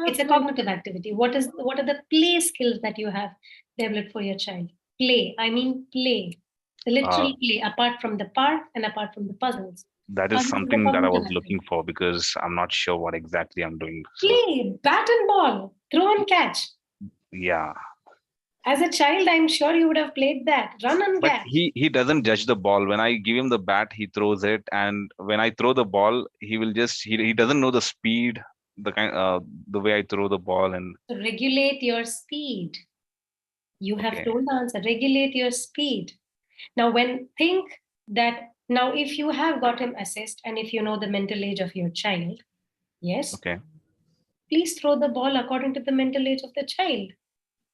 It's a cognitive activity. What are the play skills that you have developed for your child? Play. I mean play. The literal play, apart from the park and apart from the puzzles. That is something that I was looking for, because I'm not sure what exactly I'm doing. So. Play, bat and ball, throw and catch. Yeah. As a child, I'm sure you would have played that. Run and But catch. he doesn't judge the ball. When I give him the bat, he throws it, and when I throw the ball, he will just he doesn't know the speed, the way I throw the ball. And so regulate your speed. You have told the answer. Regulate your speed. Now, if you have got him assessed, and if you know the mental age of your child, Yes. Okay. Please throw the ball according to the mental age of the child.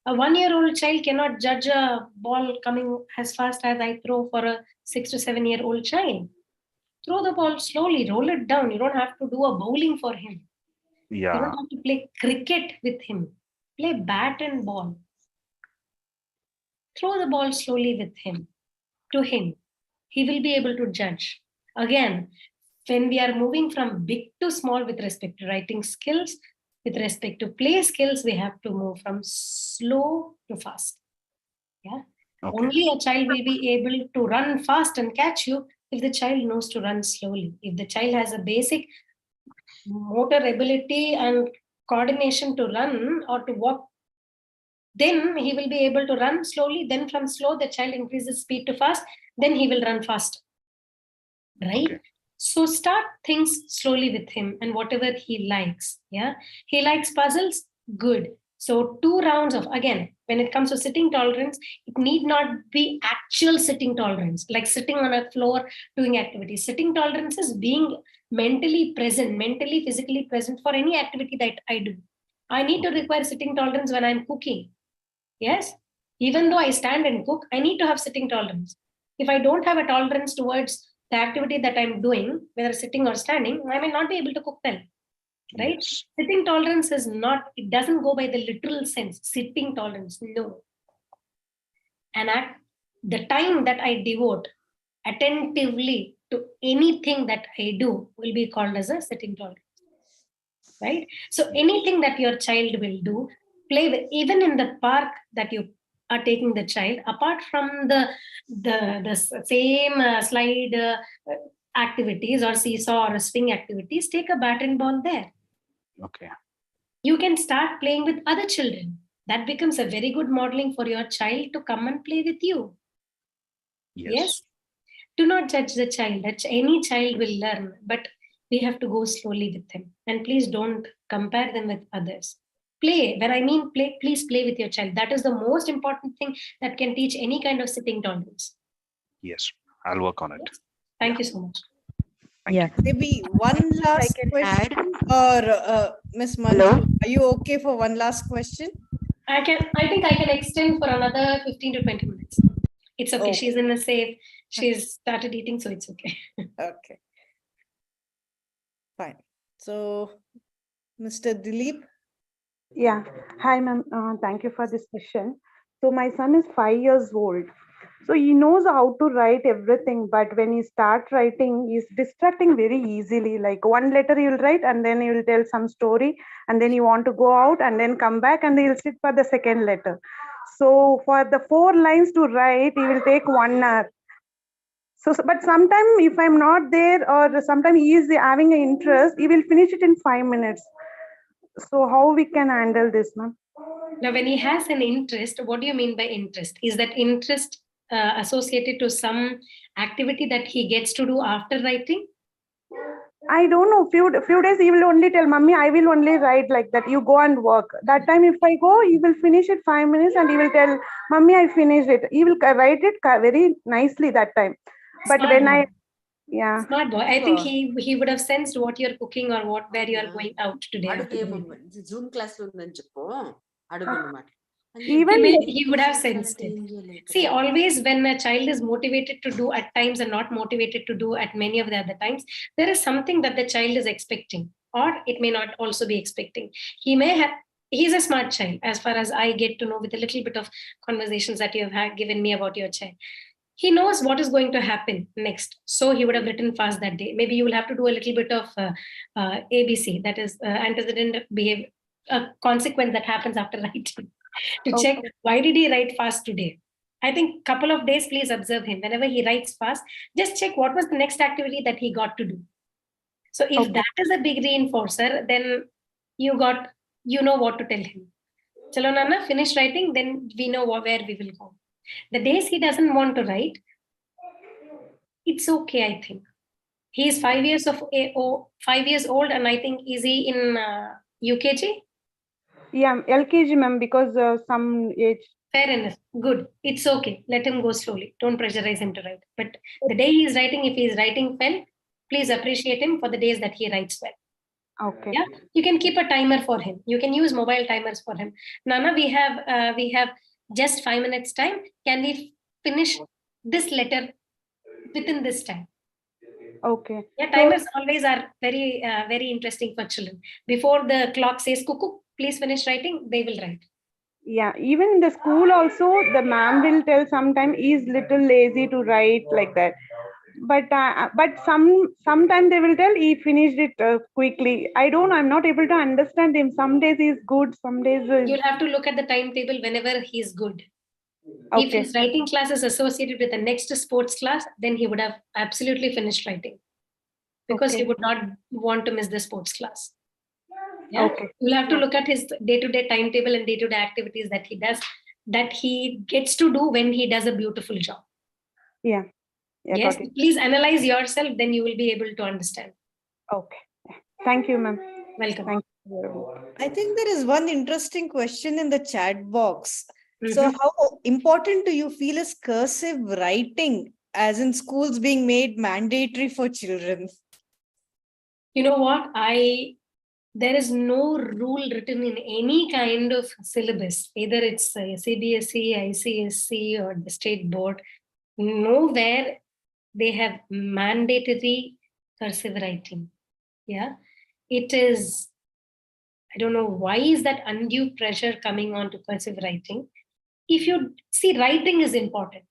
A 1-year-old child cannot judge a ball coming as fast as I throw for a 6 to 7-year-old child. Throw the ball slowly, roll it down. You don't have to do a bowling for him. You Yeah. don't have to play cricket with him. Play bat and ball. Throw the ball slowly with him, to him. He will be able to judge. Again, when we are moving from big to small with respect to writing skills, with respect to play skills, we have to move from slow to fast. Yeah. Okay. Only a child will be able to run fast and catch you if the child knows to run slowly. If the child has a basic motor ability and coordination to run or to walk, then he will be able to run slowly. Then from slow, the child increases speed to fast. Then he will run fast. Right? Okay. So start things slowly with him and whatever he likes. Yeah. He likes puzzles. Good. So 2 rounds of, again, when it comes to sitting tolerance, it need not be actual sitting tolerance, like sitting on a floor doing activities. Sitting tolerance is being mentally present, mentally, physically present for any activity that I do. I need to require sitting tolerance when I'm cooking. Yes. Even though I stand and cook, I need to have sitting tolerance. If I don't have a tolerance towards the activity that I'm doing, whether sitting or standing, I may not be able to cook well. Right? Yes. Sitting tolerance is not, it doesn't go by the literal sense. Sitting tolerance, no. And the time that I devote attentively to anything that I do will be called as a sitting tolerance. Right? So anything that your child will do, play with, even in the park that you are taking the child, apart from the same slide activities or seesaw or swing activities, take a bat and ball there. Okay. You can start playing with other children. That becomes a very good modeling for your child to come and play with you. Yes. Do not judge the child. Any child will learn, but we have to go slowly with him. And please don't compare them with others. Play. When I mean play, please play with your child. That is the most important thing that can teach any kind of sitting tolerance. Yes. I'll work on it. Yes. Thank you so much. Yeah. Maybe one last question, or Miss Manju, Hello? are you okay for one last question? I think I can extend for another 15 to 20 minutes. It's okay. Oh. She's in a safe. She's started eating, so it's okay. Okay. Fine. So, Mr. Dilip. Yeah. Hi, ma'am. Thank you for this question. So my son is 5 years old. So he knows how to write everything, but when he starts writing, he's distracting very easily. Like one letter he will write, and then he will tell some story, and then he want to go out, and then come back, and he'll sit for the second letter. So for the 4 lines to write, he will take 1 hour. So, but sometimes if I'm not there, or sometimes he is having an interest, he will finish it in 5 minutes. So how we can handle this, ma'am? Now, when he has an interest, what do you mean by interest? Is that interest associated to some activity that he gets to do after writing? I don't know. Few days he will only tell, "Mummy, I will only write like that. You go and work." That time, if I go, he will finish it 5 minutes, and he will tell, "Mummy, I finished it." He will write it very nicely that time. But Smart when boy. yeah, Smart boy. I think he would have sensed what you're cooking or where you are going out today. Zoom class lo undan cheppo adugu annamata. Even he would have sensed it. See, always when a child is motivated to do at times and not motivated to do at many of the other times, there is something that the child is expecting, or it may not also be expecting. He's a smart child, as far as I get to know with a little bit of conversations that you have given me about your child. He knows what is going to happen next. So he would have written fast that day. Maybe you will have to do a little bit of ABC, that is antecedent behavior, a consequence that happens after writing. To check why did he write fast today. I think couple of days, please observe him. Whenever he writes fast, just check what was the next activity that he got to do. So if that is a big reinforcer, then you know what to tell him. Chalo Nana, finish writing, then we know where we will go. The days he doesn't want to write, it's okay, I think. He is 5 years 5 years old, and I think, is he in UKG? Yeah, LKG, ma'am, because some age. Fair enough. Good. It's okay. Let him go slowly. Don't pressurize him to write. But the day he is writing, if he is writing well, please appreciate him for the days that he writes well. Okay. Yeah, you can keep a timer for him. You can use mobile timers for him. Nana, we have just 5 minutes time. Can we finish this letter within this time? Okay. Yeah, So, timers always are very interesting for children. Before the clock says cuckoo, please finish writing, they will write. yeah, even in the school also, the ma'am will tell sometime he's little lazy to write like that. But sometimes they will tell he finished it quickly. I don't know. I'm not able to understand him. Some days he's good. Some days. You'll have to look at the timetable whenever he's good. If Okay. his writing class is associated with the next sports class, then he would have absolutely finished writing, because Okay. he would not want to miss the sports class. Yeah, Okay. you'll have to look at his day-to-day timetable and day-to-day activities that he does, that he gets to do when he does a beautiful job. Yeah. Yeah. Yes, Got it. please analyze yourself, then you will be able to understand. Okay. Thank you, ma'am. Welcome. Thank you. I think there is one interesting question in the chat box. So how important do you feel is cursive writing, as in schools being made mandatory for children? You know what? There is no rule written in any kind of syllabus, either it's CBSE, ICSE, or the state board. Nowhere they have mandatory cursive writing. Yeah, it is. I don't know why is that undue pressure coming on to cursive writing. If you see, writing is important.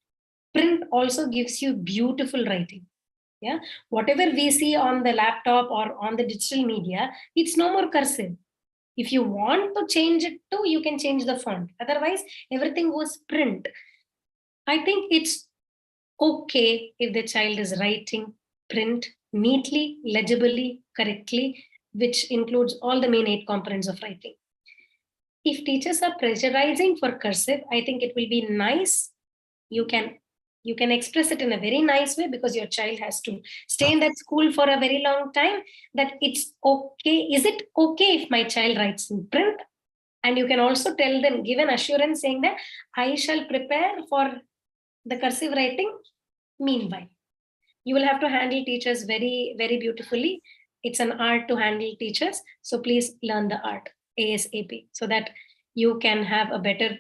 Print also gives you beautiful writing. Yeah, whatever we see on the laptop or on the digital media, it's no more cursive. If you want to change it too, you can change the font. Otherwise, everything was print. I think it's okay if the child is writing print neatly, legibly, correctly, which includes all the main 8 components of writing. If teachers are pressurizing for cursive, I think it will be nice. You can express it in a very nice way, because your child has to stay in that school for a very long time, that it's okay. Is it okay if my child writes in print? And you can also tell them, give an assurance saying that I shall prepare for the cursive writing meanwhile. You will have to handle teachers very, very beautifully. It's an art to handle teachers. So please learn the art ASAP, so that you can have a better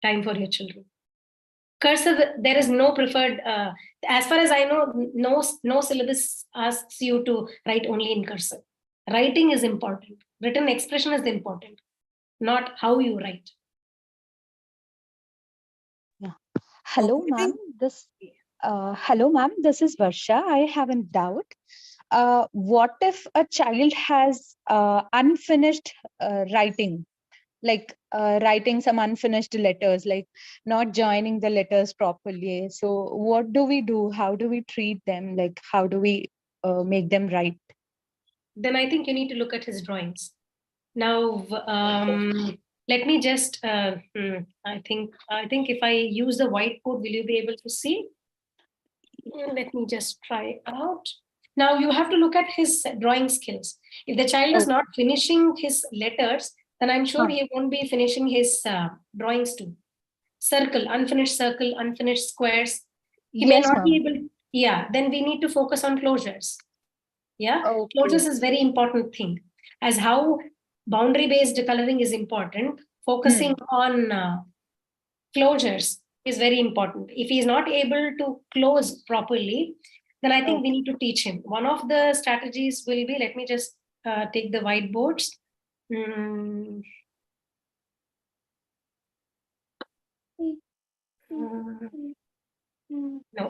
time for your children. Cursive, there is no preferred, as far as I know, no syllabus asks you to write only in cursive. Writing is important. Written expression is important, not how you write. Yeah. Hello, ma'am. Hello, ma'am. This is Varsha. I have a doubt. What if a child has unfinished writing, like writing some unfinished letters, like not joining the letters properly? So what do we do? How do we treat them? Like, how do we make them write? Then I think you need to look at his drawings. Now, let me just, I think if I use the whiteboard, will you be able to see? Let me just try out. Now you have to look at his drawing skills. If the child is not finishing his letters, then I'm sure he won't be finishing his drawings too. Circle, unfinished squares. He may not be able. Yeah, then we need to focus on closures. Yeah, closures is very important thing. As how boundary-based coloring is important, focusing on closures is very important. If he is not able to close properly, then I think we need to teach him. One of the strategies will be, let me just take the whiteboards. No,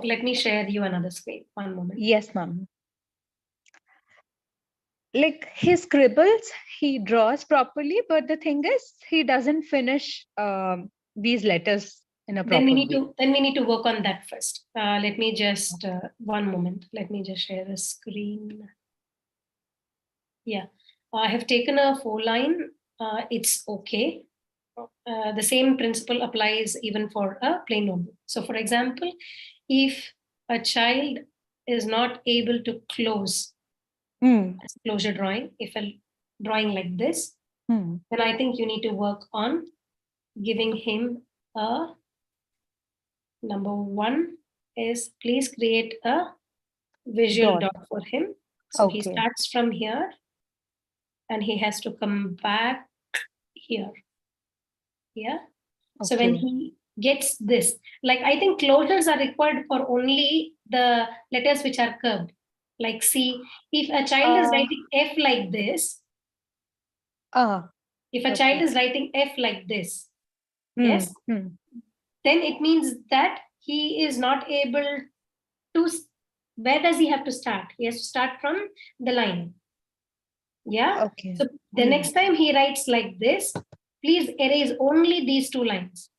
let me share you another screen. One moment. Yes, ma'am. Like he scribbles, he draws properly, but the thing is, he doesn't finish these letters in a proper way. Then we need to work on that first. Let me just one moment. Let me just share the screen. Yeah, I have taken a 4-line. It's okay. The same principle applies even for a plain notebook. So, for example, if a child is not able to close closure drawing, if a drawing like this, then I think you need to work on giving him a number 1 is please create a visual dot for him. So he starts from here and he has to come back here. Yeah. So when he gets this, like I think closures are required for only the letters which are curved. Like see, if a child is writing F like this, if a child is writing F like this, yes, then it means that he is not able to, where does he have to start? He has to start from the line. Yeah. So the next time he writes like this, please erase only these two lines.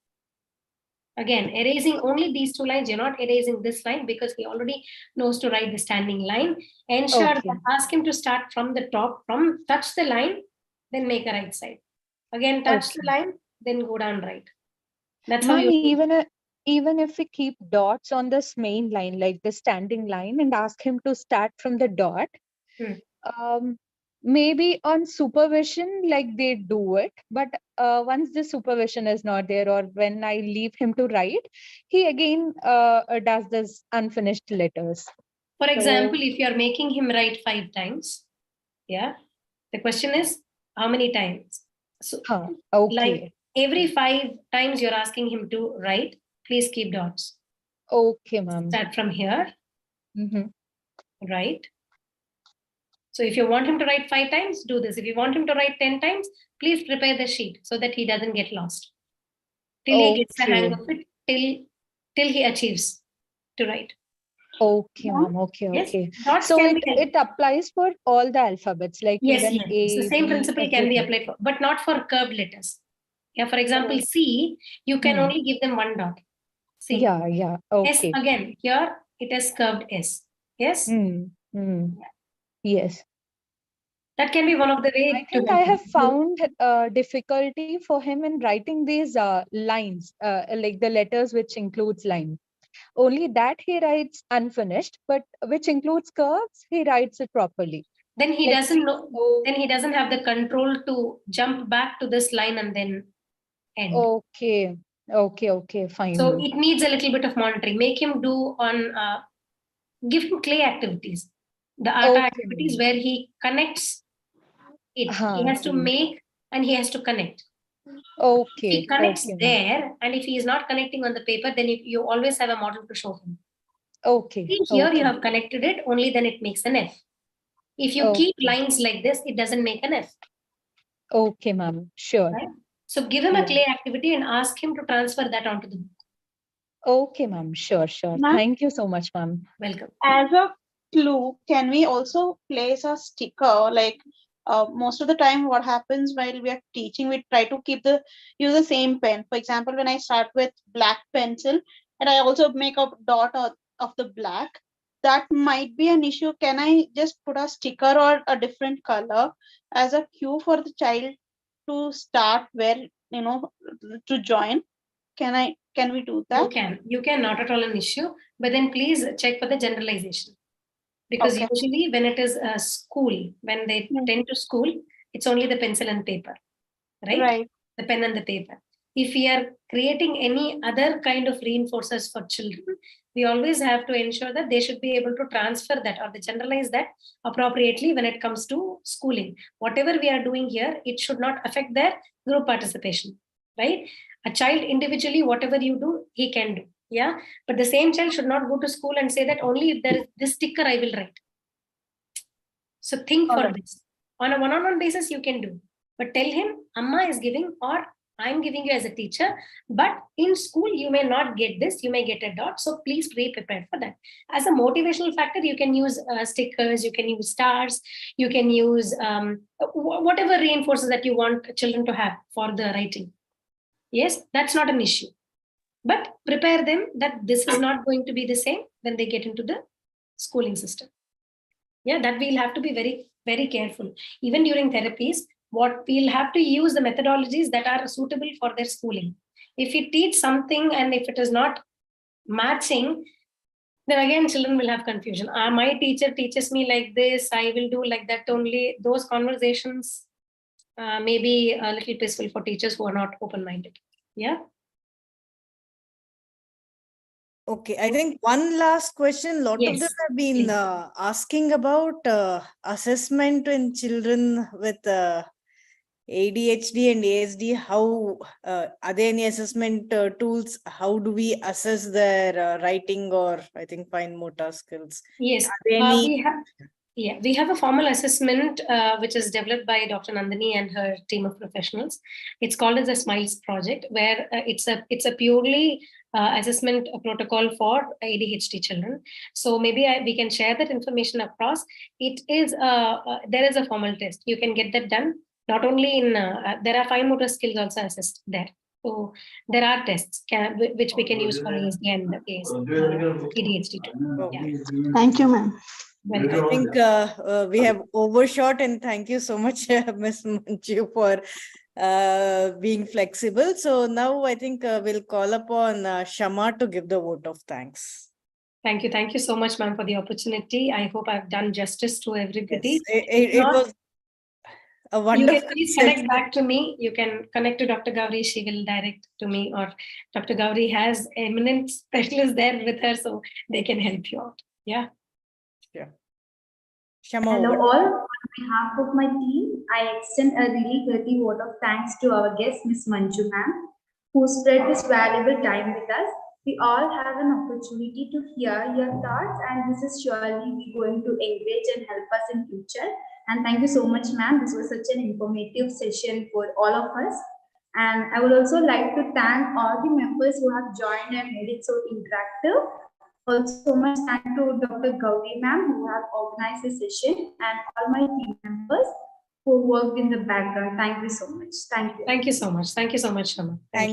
Again, erasing only these two lines. You're not erasing this line because he already knows to write the standing line. Ensure that ask him to start from the top, from touch the line, then make a right side. Again, touch the line, then go down right. That's how you even if we keep dots on this main line, like the standing line, and ask him to start from the dot, maybe on supervision, like they do it, but once the supervision is not there, or when I leave him to write, he again does this unfinished letters. For example, if you're making him write 5 times, yeah, the question is how many times? So like every 5 times you're asking him to write, please keep dots. Okay, ma'am. Start from here. Right. So if you want him to write 5 times, do this. If you want him to write 10 times, please prepare the sheet so that he doesn't get lost. Till he gets the hang of it, till he achieves to write. Okay, ma'am. Okay. So it applies for all the alphabets, like even A, so same principle can be applied for, but not for curved letters. Yeah, for example, C, you can only give them 1 dot. C. Yeah. Okay. S again, here it is curved S. Yes? Yes. That can be one of the ways. I think I have found difficulty for him in writing these lines, like the letters which includes line. Only that he writes unfinished, but which includes curves, he writes it properly. Then he doesn't know. Then he doesn't have the control to jump back to this line and then end. Okay, fine. So it needs a little bit of monitoring. Make him do on, give him clay activities, the art activities where he connects it. He has to make and he has to connect. If he connects there, and if he is not connecting on the paper, then you always have a model to show him. Here you have connected it, only then it makes an F. If you keep lines like this, it doesn't make an F. Okay, ma'am. Sure. Right? So give him a clay activity and ask him to transfer that onto the book. Okay, ma'am. Sure. Thank you so much, ma'am. Welcome. As a clue, can we also place a sticker? Like most of the time, what happens while we are teaching, we try to use the same pen. For example, when I start with black pencil and I also make a dot of the black, that might be an issue. Can I just put a sticker or a different color as a cue for the child to start where, to join? Can we do that? You can, not at all an issue, but then please check for the generalization. Because usually when it is a school, when they tend to school, it's only the pencil and paper, right? The pen and the paper. If we are creating any other kind of reinforcers for children, we always have to ensure that they should be able to transfer that or they generalize that appropriately when it comes to schooling. Whatever we are doing here, it should not affect their group participation, right? A child individually, whatever you do, he can do. Yeah. But the same child should not go to school and say that only if there is this sticker, I will write. So think for this. On a one-on-one basis, you can do. But tell him, Amma is giving or I'm giving you as a teacher. But in school, you may not get this. You may get a dot. So please be prepared for that. As a motivational factor, you can use stickers. You can use stars. You can use whatever reinforces that you want children to have for the writing. Yes, that's not an issue. But prepare them that this is not going to be the same when they get into the schooling system. Yeah, that we'll have to be very, very careful. Even during therapies, what we'll have to use the methodologies that are suitable for their schooling. If we teach something and if it is not matching, then again, children will have confusion. My teacher teaches me like this, I will do like that only. Those conversations may be a little peaceful for teachers who are not open-minded. Yeah. Okay, I think one last question. Lot of them Yes, have been please. asking about assessment in children with ADHD and ASD. How are there any assessment tools? How do we assess their writing or I think fine motor skills? Yes, Are there any? we have a formal assessment which is developed by Dr. Nandini and her team of professionals. It's called as a SMILES project, where it's a purely assessment protocol for ADHD children. So maybe we can share that information across. It is there is a formal test. You can get that done. Not only in there are fine motor skills also assessed there. So there are tests which we can use for ASD and ADHD too. Yeah. Thank you, ma'am. I think we have overshot, and thank you so much, Ms. Manju, for being flexible. So now I think we'll call upon Shama to give the vote of thanks. Thank you. Thank you so much, ma'am, for the opportunity. I hope I've done justice to everybody. Yes, it was a wonderful. You can please connect back to me. You can connect to Dr. Gauri. She will direct to me, or Dr. Gauri has eminent specialists there with her, so they can help you out. Yeah. Yeah. Shama, hello all. On behalf of my team, I extend a really hearty vote of thanks to our guest, Ms. Manju ma'am, who spread this valuable time with us. We all have an opportunity to hear your thoughts, and this is surely going to encourage and help us in future. And thank you so much, ma'am. This was such an informative session for all of us. And I would also like to thank all the members who have joined and made it so interactive. Also, much thank to Dr. Gauri ma'am who have organized the session, and all my team members who worked in the background. Thank you so much. Thank you. Thank you so much. Thank you so much, Shama. Thank